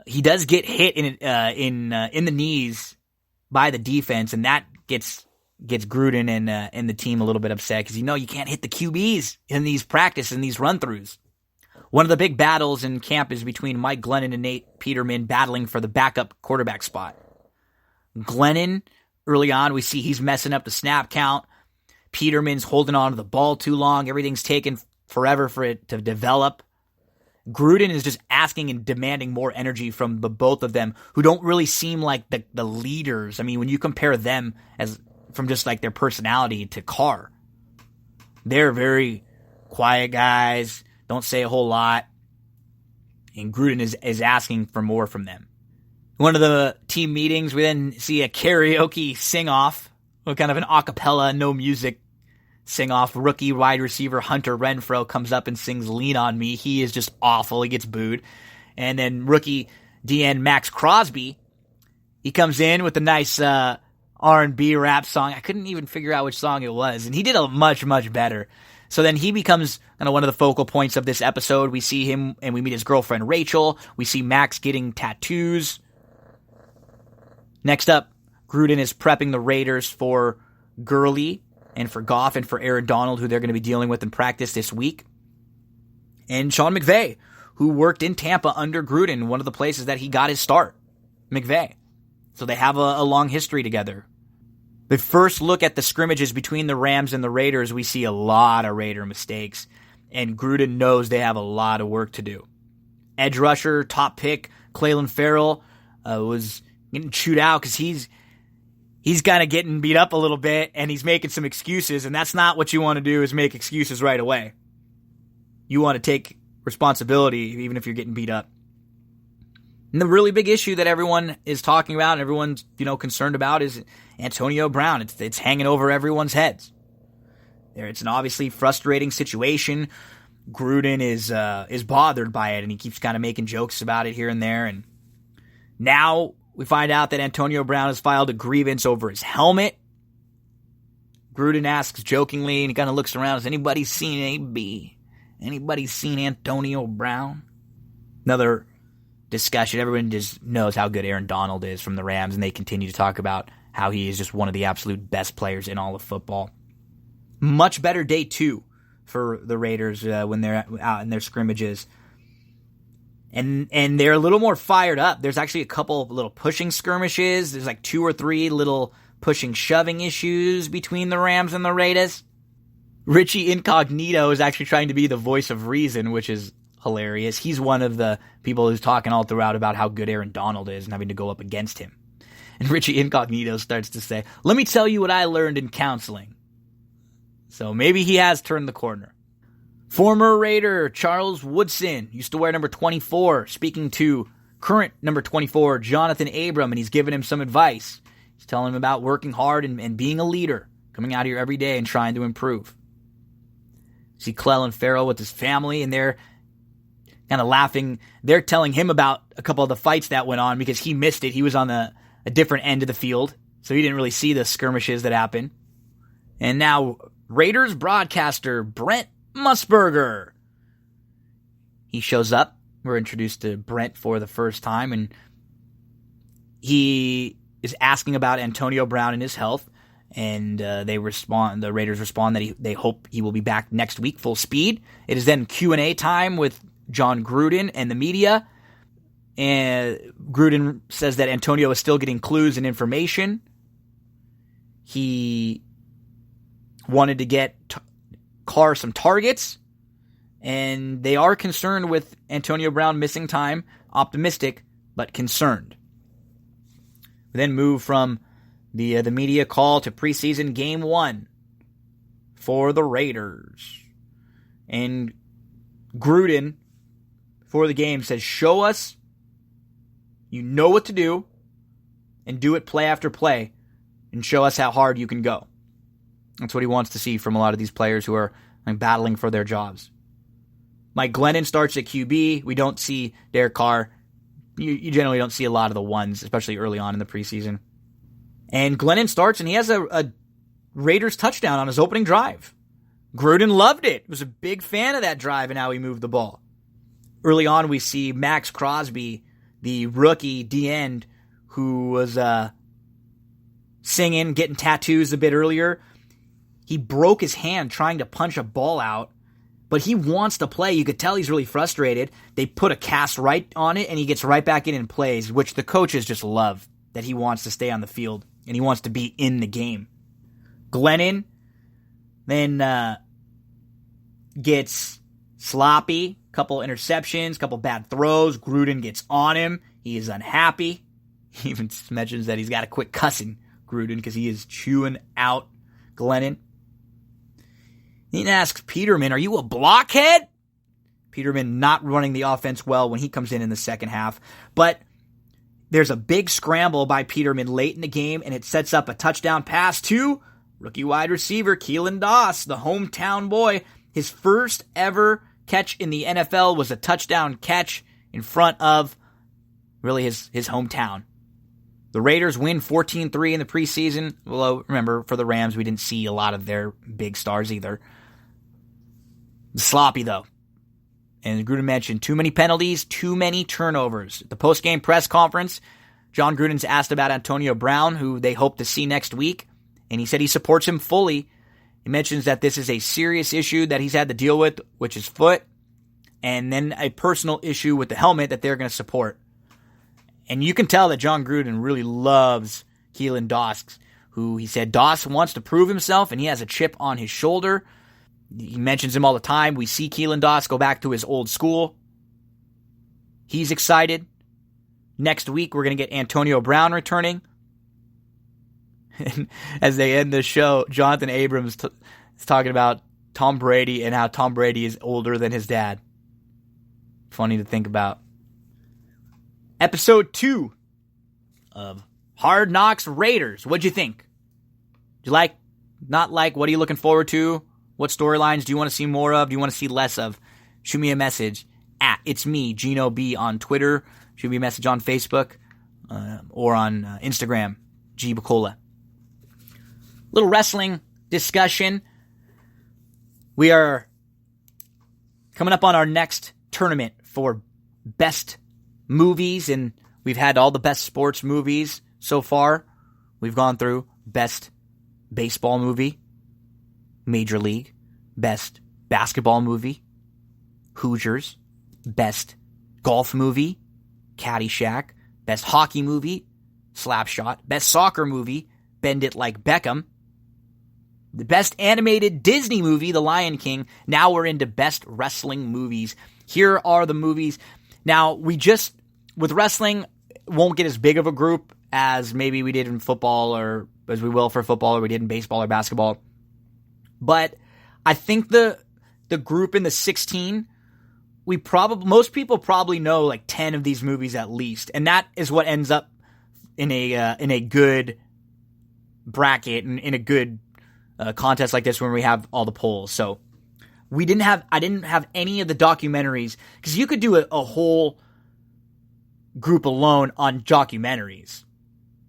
He does get hit in the knees by the defense, and that gets Gruden and the team a little bit upset because you can't hit the QBs in these practice and these run-throughs. One of the big battles in camp is between Mike Glennon and Nate Peterman battling for the backup quarterback spot. Glennon, early on, we see he's messing up the snap count. Peterman's holding on to the ball too long. Everything's taken forever for it to develop. Gruden is just asking and demanding more energy from the both of them, who don't really seem like the leaders. I mean, when you compare them from just like their personality to Carr, they're very quiet guys, don't say a whole lot. And Gruden is asking for more from them. One of the team meetings, we then see a karaoke sing-off, kind of an a cappella, no music sing-off. Rookie wide receiver Hunter Renfrow comes up and sings Lean on Me. He is just awful. He gets booed. And then rookie DN Max Crosby, he comes in with a nice R&B rap song. I couldn't even figure out which song it was, and he did a much, much better. So then he becomes kind of one of the focal points of this episode. We see him, and we meet his girlfriend Rachel. We see Max getting tattoos. Next up, Gruden is prepping the Raiders for Gurley and for Goff and for Aaron Donald, who they're going to be dealing with in practice this week. And Sean McVay, who worked in Tampa under Gruden, one of the places that he got his start. McVay. So they have a long history together. The first look at the scrimmages between the Rams and the Raiders, we see a lot of Raider mistakes, and Gruden knows they have a lot of work to do. Edge rusher, top pick, Clelin Ferrell, was getting chewed out because he's kind of getting beat up a little bit, and he's making some excuses, and that's not what you want to do, is make excuses right away. You want to take responsibility even if you're getting beat up. And the really big issue that everyone is talking about and everyone's, concerned about is Antonio Brown. It's hanging over everyone's heads. It's an obviously frustrating situation. Gruden is bothered by it, and he keeps kind of making jokes about it here and there. And now we find out that Antonio Brown has filed a grievance over his helmet. Gruden asks jokingly, and he kind of looks around, has anybody seen AB? Anybody seen Antonio Brown? Another discussion. Everyone just knows how good Aaron Donald is from the Rams, and they continue to talk about how he is just one of the absolute best players in all of football. Much better day 2 for the Raiders when they're out in their scrimmages. And they're a little more fired up. There's actually a couple of little pushing skirmishes. There's like 2 or 3 little pushing, shoving issues between the Rams and the Raiders. Richie Incognito is actually trying to be the voice of reason, which is hilarious. He's one of the people who's talking all throughout about how good Aaron Donald is and having to go up against him. And Richie Incognito starts to say, let me tell you what I learned in counseling. So maybe he has turned the corner. Former Raider Charles Woodson used to wear number 24, speaking to current number 24, Jonathan Abram, and he's giving him some advice. He's telling him about working hard and being a leader, coming out here every day and trying to improve. See Clelin Ferrell with his family, and they're kind of laughing. They're telling him about a couple of the fights that went on because he missed it. He was on a different end of the field, so he didn't really see the skirmishes that happened. And now Raiders broadcaster Brent Musburger. He shows up. We're introduced to Brent for the first time, and he is asking about Antonio Brown and his health. And the Raiders respond that they hope he will be back next week full speed. It is then Q&A time with John Gruden and the media. And Gruden says that Antonio is still getting clues and information. He wanted to get Carr some targets, and they are concerned with Antonio Brown missing time. Optimistic, but concerned. We then move from the media call to preseason game 1 for the Raiders. And Gruden, for the game, says, show us you know what to do, and do it play after play, and show us how hard you can go. That's what he wants to see from a lot of these players who are battling for their jobs. Mike Glennon starts at QB. We don't see Derek Carr. You generally don't see a lot of the ones, especially early on in the preseason. And Glennon starts, and he has a Raiders touchdown on his opening drive. Gruden loved it. Was a big fan of that drive and how he moved the ball. Early on, we see Max Crosby, the rookie D-end, who was singing, getting tattoos a bit earlier. He broke his hand trying to punch a ball out, but he wants to play. You could tell he's really frustrated. They put a cast right on it, and he gets right back in and plays, which the coaches just love, that he wants to stay on the field, and he wants to be in the game. Glennon then gets sloppy, couple interceptions, couple bad throws. Gruden gets on him. He is unhappy. He even mentions that he's got to quit cussing Gruden because he is chewing out Glennon. He asks Peterman, are you a blockhead? Peterman not running the offense well when he comes in the second half. But there's a big scramble by Peterman late in the game, and it sets up a touchdown pass to rookie wide receiver Keelan Doss, the hometown boy. His first ever catch in the NFL was a touchdown catch in front of really his hometown. The Raiders win 14-3 in the preseason. Although, remember, for the Rams, we didn't see a lot of their big stars either. Sloppy, though. And Gruden mentioned too many penalties, too many turnovers. At the post-game press conference, John Gruden's asked about Antonio Brown, who they hope to see next week, and he said he supports him fully. He mentions that this is a serious issue that he's had to deal with, which is foot, and then a personal issue with the helmet that they're going to support. And you can tell that John Gruden really loves Keelan Doss, who he said Doss wants to prove himself, and he has a chip on his shoulder. He mentions him all the time. We see Keelan Doss go back to his old school. He's excited. Next week, we're going to get Antonio Brown returning. And as they end the show, Jonathan Abrams is talking about Tom Brady and how Tom Brady is older than his dad. Funny to think about. Episode 2 of Hard Knocks Raiders. What'd you think? Did you like? Not like? What are you looking forward to? What storylines do you want to see more of? Do you want to see less of? Shoot me a message at It's Me, Gino B on Twitter. Shoot me a message on Facebook or on Instagram, G Bacola. Little wrestling discussion. We are coming up on our next tournament for best movies, and we've had all the best sports movies so far. We've gone through best baseball movie, Major League, best basketball movie, Hoosiers, best golf movie, Caddyshack, best hockey movie, Slapshot, best soccer movie, Bend It Like Beckham, the best animated Disney movie, The Lion King. Now we're into best wrestling movies. Here are the movies. Now, with wrestling, won't get as big of a group as maybe we did in football, or as we will for football, or we did in baseball or basketball. But I think the group in the 16, most people probably know like 10 of these movies at least, and that is what ends up in a good bracket and in a good contest like this when we have all the polls. So I didn't have any of the documentaries, because you could do a whole group alone on documentaries,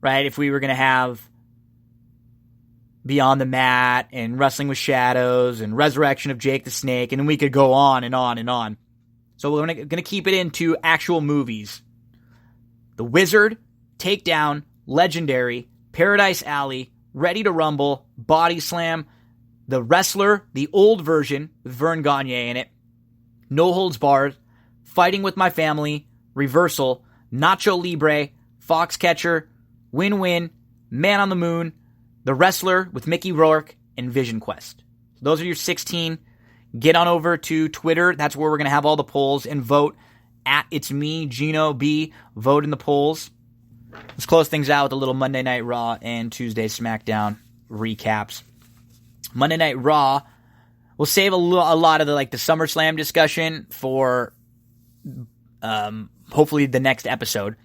right? If we were going to have Beyond the Mat and Wrestling with Shadows and Resurrection of Jake the Snake, and then we could go on and on and on. So we're going to keep it into actual movies. The Wizard, Takedown, Legendary, Paradise Alley, Ready to Rumble, Body Slam, The Wrestler, the old version with Vern Gagne in it, No Holds Barred, Fighting with My Family, Reversal, Nacho Libre, Foxcatcher, Win-Win, Man on the Moon, The Wrestler with Mickey Rourke, and Vision Quest. Those are your 16. Get on over to Twitter. That's where we're going to have all the polls, and vote at It's Me, Gino B. Vote in the polls. Let's close things out with a little Monday Night Raw and Tuesday SmackDown recaps. Monday Night Raw, we'll save a lot of the SummerSlam discussion for hopefully the next episode.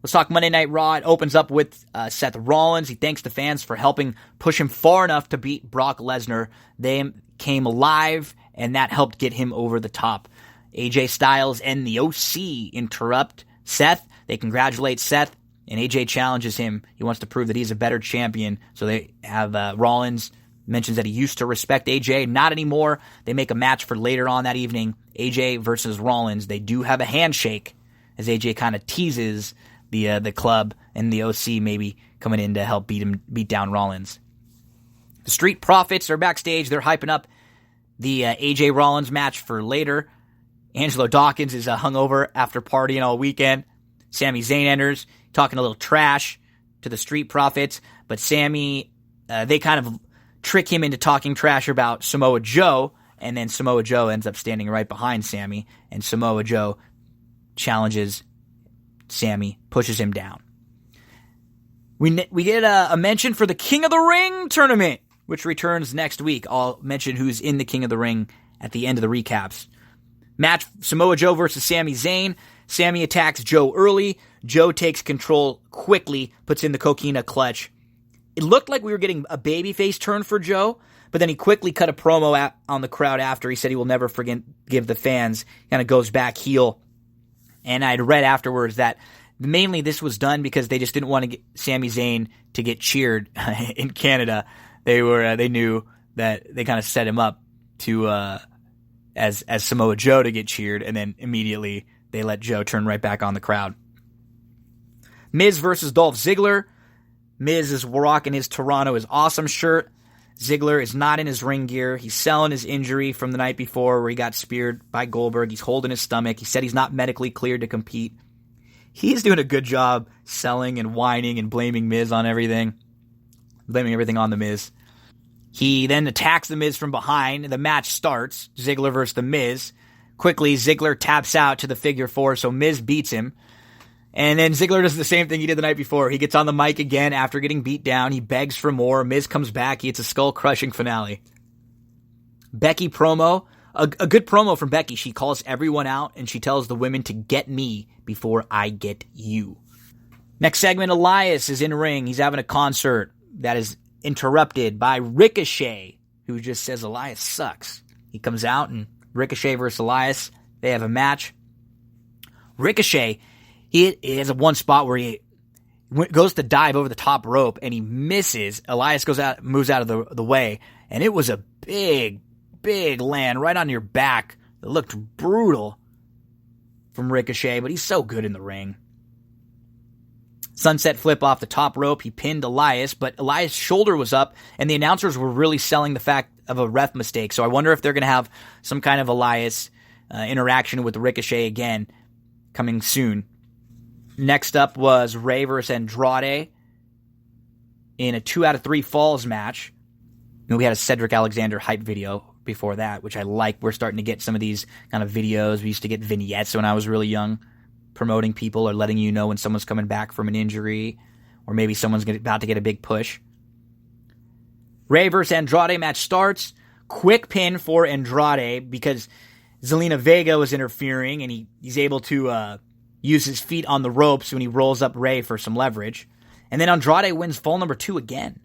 Let's talk Monday Night Raw. It opens up with Seth Rollins. He thanks the fans for helping push him far enough to beat Brock Lesnar. They came alive, and that helped get him over the top. AJ Styles and the OC interrupt Seth. They congratulate Seth, and AJ challenges him. He wants to prove that he's a better champion. So they have Rollins mentions that he used to respect AJ. Not anymore. They make a match for later on that evening. AJ versus Rollins. They do have a handshake, as AJ kind of teases the club and the OC maybe coming in to help beat down Rollins. The Street Profits are backstage. They're hyping up the AJ Rollins match for later. Angelo Dawkins is hungover after partying all weekend. Sami Zayn enters, talking a little trash to the Street Profits, but Sami, they kind of trick him into talking trash about Samoa Joe, and then Samoa Joe ends up standing right behind Sami, and Samoa Joe challenges Sami, pushes him down. We get a mention for the King of the Ring tournament, which returns next week. I'll mention who's in the King of the Ring at the end of the recaps. Match Samoa Joe versus Sami Zayn. Sami attacks Joe early. Joe takes control quickly, puts in the Coquina clutch. It looked like we were getting a babyface turn for Joe, but then he quickly cut a promo on the crowd after. He said he will never forgive the fans. Kind of goes back heel. And I'd read afterwards that mainly this was done because they just didn't want to get Sami Zayn to get cheered in Canada. They knew that they kind of set him up to as Samoa Joe to get cheered, and then immediately they let Joe turn right back on the crowd. Miz versus Dolph Ziggler. Miz is rocking his Toronto is awesome shirt. Ziggler is not in his ring gear. He's selling his injury from the night before where he got speared by Goldberg. He's holding his stomach. He said he's not medically cleared to compete. He's doing a good job selling and whining and blaming Miz on everything. Blaming everything on the Miz. He then attacks the Miz from behind. The match starts. Ziggler versus the Miz. Quickly, Ziggler taps out to the figure four, so Miz beats him. And then Ziggler does the same thing he did the night before. He gets on the mic again after getting beat down. He begs for more. Miz comes back. He hits a skull-crushing finale. Becky promo. A good promo from Becky. She calls everyone out, and she tells the women to get me before I get you. Next segment, Elias is in ring. He's having a concert that is interrupted by Ricochet, who just says Elias sucks. He comes out, and Ricochet versus Elias, they have a match. Ricochet, he has a one spot where he goes to dive over the top rope, and he misses. Elias moves out of the way, and it was a big land right on your back. It looked brutal from Ricochet, but he's so good in the ring. Sunset flip off the top rope. He pinned Elias, but Elias' shoulder was up, and the announcers were really selling the fact of a ref mistake. So I wonder if they're going to have some kind of Elias interaction with Ricochet again coming soon. Next up was Rey versus Andrade in a 2 out of 3 falls match. We had a Cedric Alexander hype video before that, which I like. We're starting to get some of these kind of videos. We used to get vignettes when I was really young, promoting people or letting you know when someone's coming back from an injury, or maybe someone's about to get a big push. Rey versus Andrade match starts. Quick pin for Andrade because Zelina Vega was interfering, and he's able to use his feet on the ropes when he rolls up Rey for some leverage. And then Andrade wins fall number 2 again,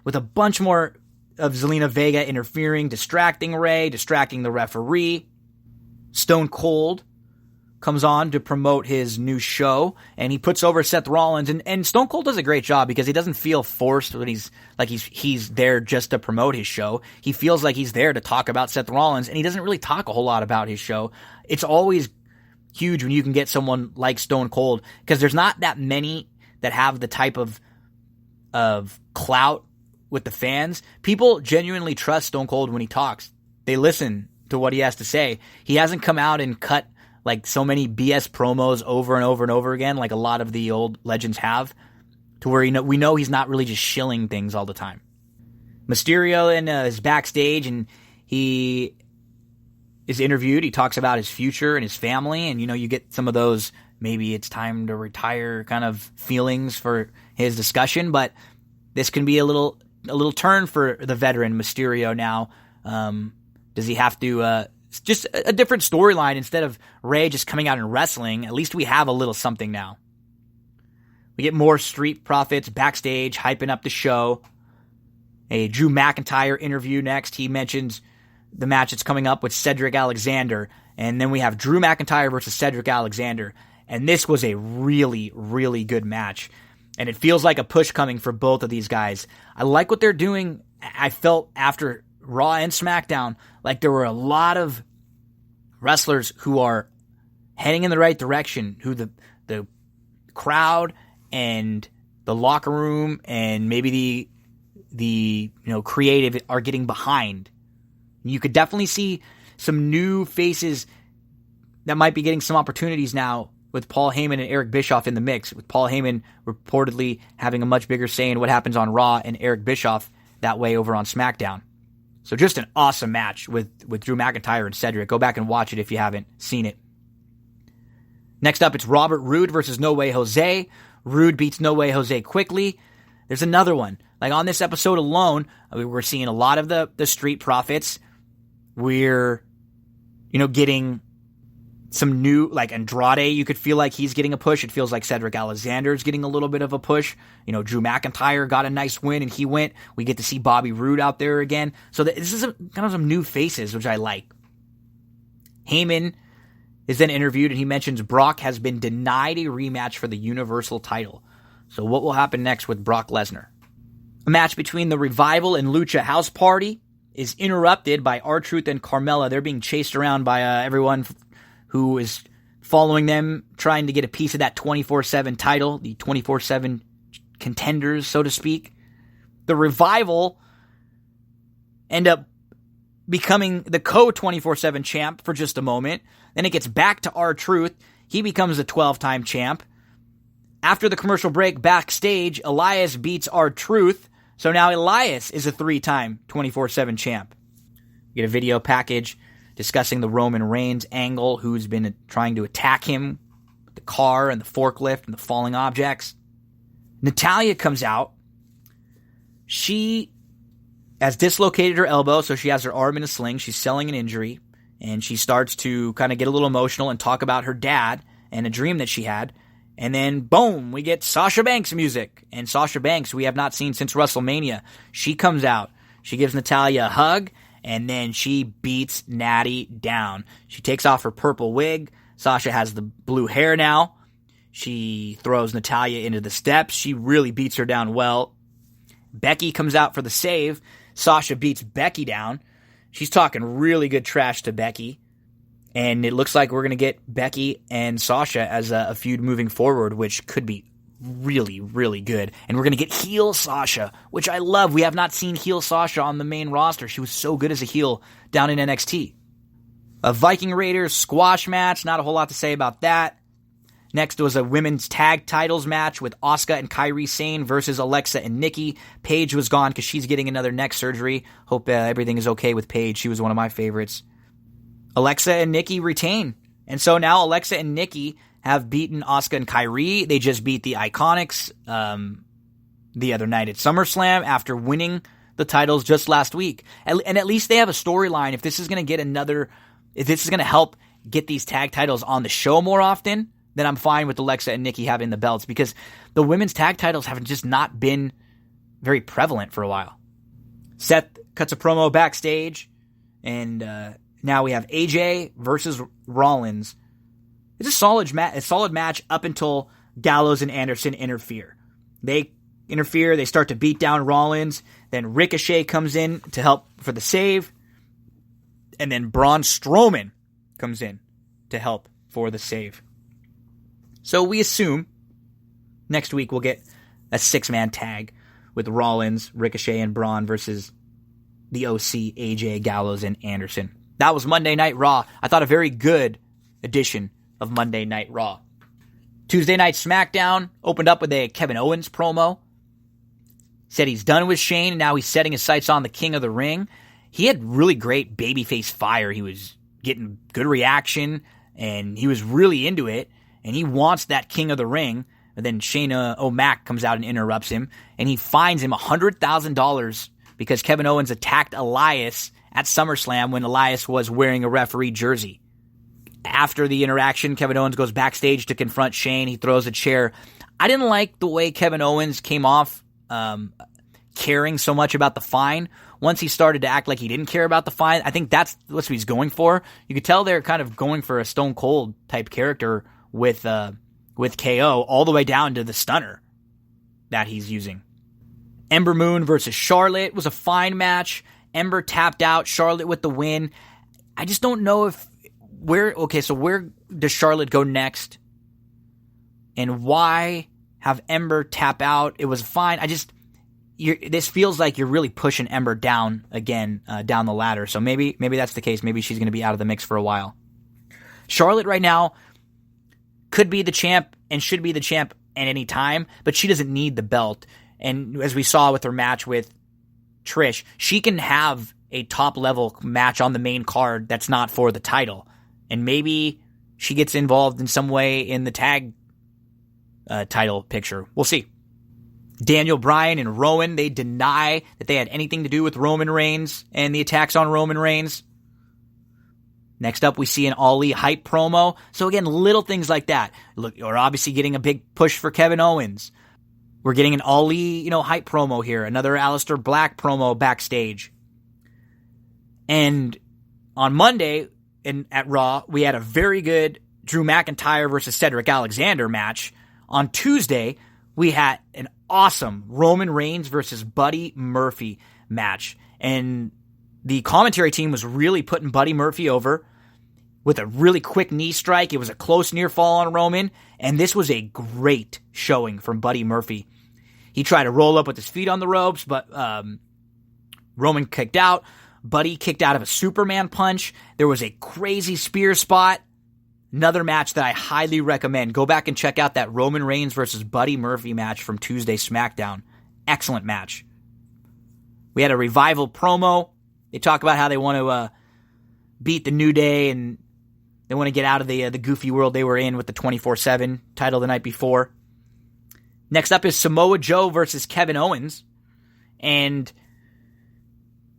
with a bunch more of Zelina Vega interfering, distracting Rey, distracting the referee. Stone Cold comes on to promote his new show, and he puts over Seth Rollins, and Stone Cold does a great job because he doesn't feel forced when he's there just to promote his show. He feels like he's there to talk about Seth Rollins, and he doesn't really talk a whole lot about his show. It's always huge when you can get someone like Stone Cold, because there's not that many that have the type of clout with the fans. People genuinely trust Stone Cold when he talks. They listen to what he has to say. He hasn't come out and cut like so many BS promos over and over and over again, like a lot of the old legends have, to where we know he's not really just shilling things all the time. Mysterio is backstage, and he is interviewed. He talks about his future and his family, and you get some of those maybe it's time to retire kind of feelings for his discussion, but this can be a little turn for the veteran Mysterio now. Does he have to just a different storyline instead of Rey just coming out and wrestling? At least we have a little something now. We get more Street Profits backstage hyping up the show. A Drew McIntyre interview next. He mentions the match that's coming up with Cedric Alexander, and then we have Drew McIntyre versus Cedric Alexander, and this was a really, really good match, and it feels like a push coming for both of these guys. I like what they're doing. I felt after Raw and SmackDown like there were a lot of wrestlers who are heading in the right direction, who the crowd and the locker room and maybe the creative are getting behind. You could definitely see some new faces that might be getting some opportunities now with Paul Heyman and Eric Bischoff in the mix, with Paul Heyman reportedly having a much bigger say in what happens on Raw and Eric Bischoff that way over on SmackDown. So just an awesome match with Drew McIntyre and Cedric. Go back and watch it if you haven't seen it. Next up, it's Robert Roode versus No Way Jose. Roode beats No Way Jose quickly. There's another one. Like on this episode alone, we're seeing a lot of the Street Profits. We're, getting some new, like Andrade, you could feel like he's getting a push. It feels like Cedric Alexander's getting a little bit of a push. Drew McIntyre got a nice win and he went. We get to see Bobby Roode out there again. So this is kind of some new faces, which I like. Heyman is then interviewed and he mentions Brock has been denied a rematch for the Universal title. So what will happen next with Brock Lesnar? A match between the Revival and Lucha House Party is interrupted by R-Truth and Carmella. They're being chased around by everyone who is following them, trying to get a piece of that 24/7 title, the 24/7 contenders, so to speak. The Revival end up becoming the co-24/7 champ for just a moment. Then it gets back to R-Truth. He becomes a 12-time champ. After the commercial break, backstage, Elias beats R-Truth. So now Elias is a 3-time 24/7 champ. You get a video package discussing the Roman Reigns angle, who's been trying to attack him with the car and the forklift and the falling objects. Natalya comes out. She has dislocated her elbow, so she has her arm in a sling. She's selling an injury, and she starts to kind of get a little emotional and talk about her dad and a dream that she had. And then, boom, we get Sasha Banks music. And Sasha Banks, we have not seen since WrestleMania. She comes out. She gives Natalya a hug, and then she beats Natty down. She takes off her purple wig. Sasha has the blue hair now. She throws Natalya into the steps. She really beats her down well. Becky comes out for the save. Sasha beats Becky down. She's talking really good trash to Becky. And it looks like we're going to get Becky and Sasha as a feud moving forward, which could be really, really good. And we're going to get heel Sasha, which I love. We have not seen heel Sasha on the main roster. She was so good as a heel down in NXT. A Viking Raiders squash match. Not a whole lot to say about that. Next was a women's tag titles match with Asuka and Kairi Sane versus Alexa and Nikki. Paige was gone because she's getting another neck surgery. Hope everything is okay with Paige. She was one of my favorites. Alexa and Nikki retain. And so now Alexa and Nikki have beaten Asuka and Kairi. They just beat the Iconics the other night at SummerSlam after winning the titles just last week. And at least they have a storyline. If this is going to help get these tag titles on the show more often, then I'm fine with Alexa and Nikki having the belts, because the women's tag titles have just not been very prevalent for a while. Seth cuts a promo backstage, and now we have AJ versus Rollins. It's a solid match up until Gallows and Anderson interfere. They interfere. They start to beat down Rollins. Then Ricochet comes in to help for the save. And then Braun Strowman comes in to help for the save. So we assume next week we'll get a 6-man tag with Rollins, Ricochet, and Braun versus the OC, AJ, Gallows, and Anderson. That was Monday Night Raw. I thought a very good edition of Monday Night Raw. Tuesday Night Smackdown opened up with a Kevin Owens promo. Said he's done with Shane and now he's setting his sights on the King of the Ring. He had really great babyface fire. He was getting good reaction and he was really into it. And he wants that King of the Ring. And then Shane O'Mac comes out and interrupts him. And he fines him $100,000 because Kevin Owens attacked Elias at SummerSlam when Elias was wearing a referee jersey. After the interaction, Kevin Owens goes backstage to confront Shane. He throws a chair. I didn't like the way Kevin Owens came off caring so much about the fine. Once he started to act like he didn't care about the fine, I think that's what he's going for. You could tell they're kind of going for a Stone Cold type character with KO all the way down to the stunner that he's using. Ember Moon versus Charlotte was a fine match. Ember tapped out, Charlotte with the win. I just don't know where does Charlotte go next? And why have Ember tap out? It was fine. This feels like you're really pushing Ember down again, down the ladder. So maybe that's the case. Maybe she's going to be out of the mix for a while. Charlotte right now could be the champ and should be the champ at any time, but she doesn't need the belt. And as we saw with her match with Trish, she can have a top-level match on the main card that's not for the title. And maybe she gets involved in some way in the tag title picture. We'll see. Daniel Bryan and Rowan, they deny that they had anything to do with Roman Reigns and the attacks on Roman Reigns. Next up, we see an Ali hype promo. So again, little things like that. Look, we're obviously getting a big push for Kevin Owens. We're getting an Ali, hype promo here. Another Aleister Black promo backstage. And on Monday at Raw, we had a very good Drew McIntyre versus Cedric Alexander match. On Tuesday, we had an awesome Roman Reigns versus Buddy Murphy match. And the commentary team was really putting Buddy Murphy over with a really quick knee strike. It was a close near fall on Roman, and this was a great showing from Buddy Murphy. He tried to roll up with his feet on the ropes, but Roman kicked out. Buddy kicked out of a Superman punch. There was a crazy spear spot. Another match that I highly recommend. Go back and check out that Roman Reigns versus Buddy Murphy match from Tuesday Smackdown. Excellent match. We had a Revival promo. They talk about how they want to beat the New Day and they want to get out of the goofy world they were in with the 24/7 title the night before. Next up is Samoa Joe versus Kevin Owens. And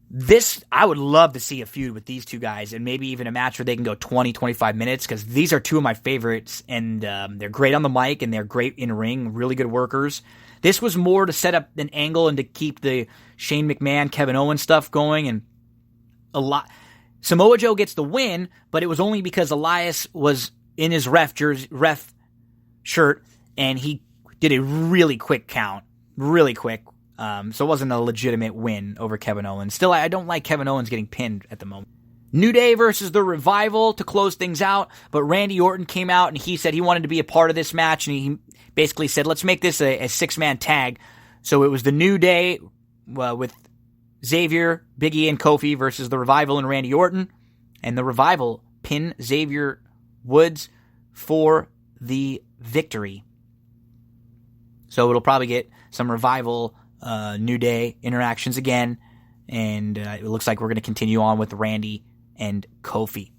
this, I would love to see a feud with these two guys and maybe even a match where they can go 20, 25 minutes because these are two of my favorites and they're great on the mic and they're great in ring, really good workers. This was more to set up an angle and to keep the Shane McMahon, Kevin Owens stuff going and a lot. Samoa Joe gets the win, but it was only because Elias was in his ref shirt and he did a really quick count, really quick. So it wasn't a legitimate win over Kevin Owens. Still, I don't like Kevin Owens getting pinned at the moment. New Day versus the Revival to close things out, but Randy Orton came out and he said he wanted to be a part of this match, and he basically said, let's make this a six-man tag. So it was the New Day with Xavier, Big E, and Kofi versus the Revival and Randy Orton, and the Revival pin Xavier Woods for the victory. So it'll probably get some Revival New Day interactions again, and it looks like we're going to continue on with Randy and Kofi.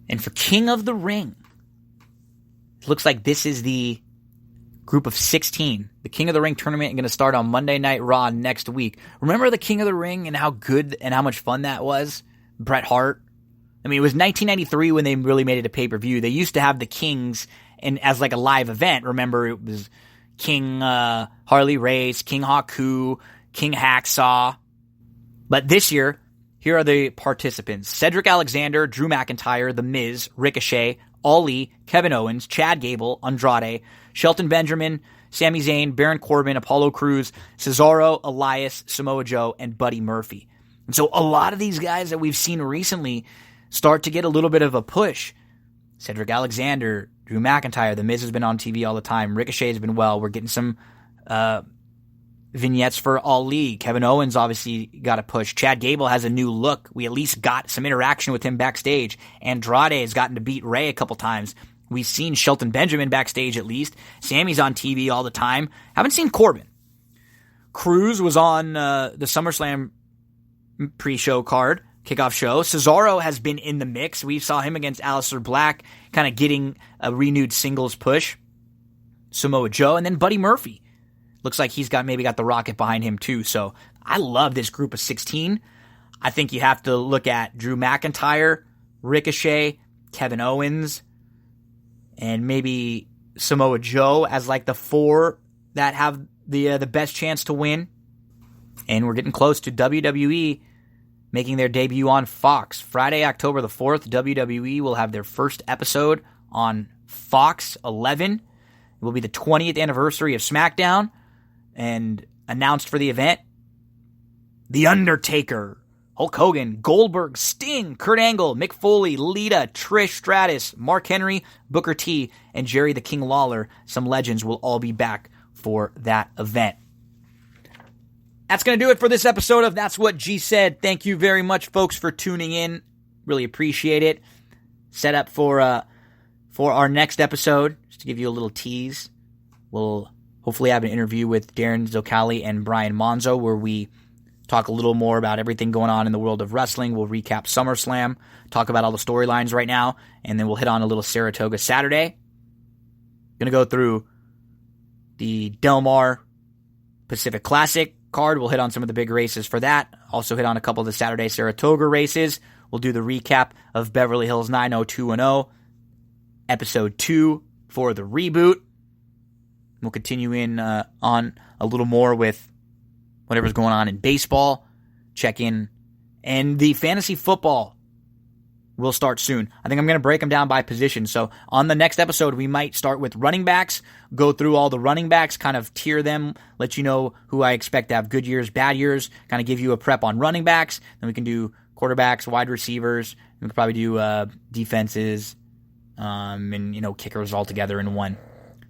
And for King of the Ring, it looks like this is the group of 16. The King of the Ring tournament is going to start on Monday Night Raw next week. Remember the King of the Ring and how good and how much fun that was? Bret Hart. I mean, it was 1993 when they really made it a pay-per-view. They used to have the Kings and as like a live event. Remember, it was King Harley Race, King Haku, King Hacksaw. But this year, here are the participants. Cedric Alexander, Drew McIntyre, The Miz, Ricochet, Ali, Kevin Owens, Chad Gable, Andrade, Shelton Benjamin, Sami Zayn, Baron Corbin, Apollo Crews, Cesaro, Elias, Samoa Joe, and Buddy Murphy. And so a lot of these guys that we've seen recently start to get a little bit of a push. Cedric Alexander, Drew McIntyre, The Miz has been on TV all the time. Ricochet has been well. We're getting some vignettes for Ali. Kevin Owens obviously got a push. Chad Gable has a new look. We at least got some interaction with him backstage. Andrade has gotten to beat Ray a couple times. We've seen Shelton Benjamin backstage at least. Sammy's on TV all the time. Haven't seen Corbin. Cruz was on the SummerSlam pre-show card, kickoff show. Cesaro has been in the mix. We saw him against Aleister Black, kind of getting a renewed singles push. Samoa Joe, and then Buddy Murphy. Looks like he's maybe got the rocket behind him too. So I love this group of 16. I think you have to look at Drew McIntyre, Ricochet, Kevin Owens, and maybe Samoa Joe as like the four that have the best chance to win. And we're getting close to WWE making their debut on Fox. Friday, October the 4th, WWE will have their first episode on Fox 11. It will be the 20th anniversary of Smackdown. And announced for the event, The Undertaker, Hulk Hogan, Goldberg, Sting, Kurt Angle, Mick Foley, Lita, Trish Stratus, Mark Henry, Booker T, and Jerry the King Lawler. Some legends will all be back for that event. That's going to do it for this episode of That's What G Said. Thank you very much, folks, for tuning in. Really appreciate it. Set up for our next episode, just to give you a little tease. We'll hopefully have an interview with Darren Zoccali and Brian Monzo where we talk a little more about everything going on in the world of wrestling. We'll recap SummerSlam, talk about all the storylines right now, and then we'll hit on a little Saratoga Saturday. Going to go through the Del Mar Pacific Classic card. We'll hit on some of the big races for that. Also hit on a couple of the Saturday Saratoga races. we'll do the recap of Beverly Hills 90210, episode 2 for the reboot. We'll continue in on a little more with whatever's going on in baseball. Check in. And the fantasy football will start soon. I think I'm going to break them down by position. So on the next episode, we might start with running backs, go through all the running backs, kind of tier them, let you know who I expect to have good years, bad years, kind of give you a prep on running backs. Then we can do quarterbacks, wide receivers. We could probably do defenses and, kickers all together in one.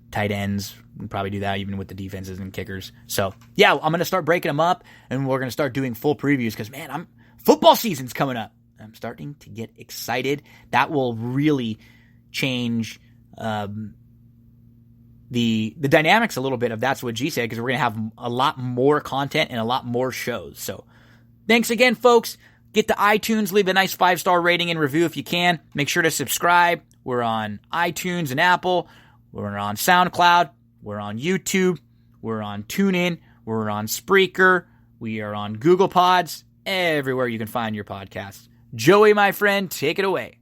Tight ends. We can probably do that even with the defenses and kickers. So, yeah, I'm going to start breaking them up, and we're going to start doing full previews because, man, football season's coming up. I'm starting to get excited. That will really change the dynamics a little bit of That's What G Said, because we're going to have a lot more content and a lot more shows. So thanks again, folks. Get to iTunes. Leave a nice 5-star rating and review if you can. Make sure to subscribe. We're on iTunes and Apple. We're on SoundCloud. We're on YouTube. We're on TuneIn. We're on Spreaker. We are on Google Pods. Everywhere you can find your podcasts. Joey, my friend, take it away.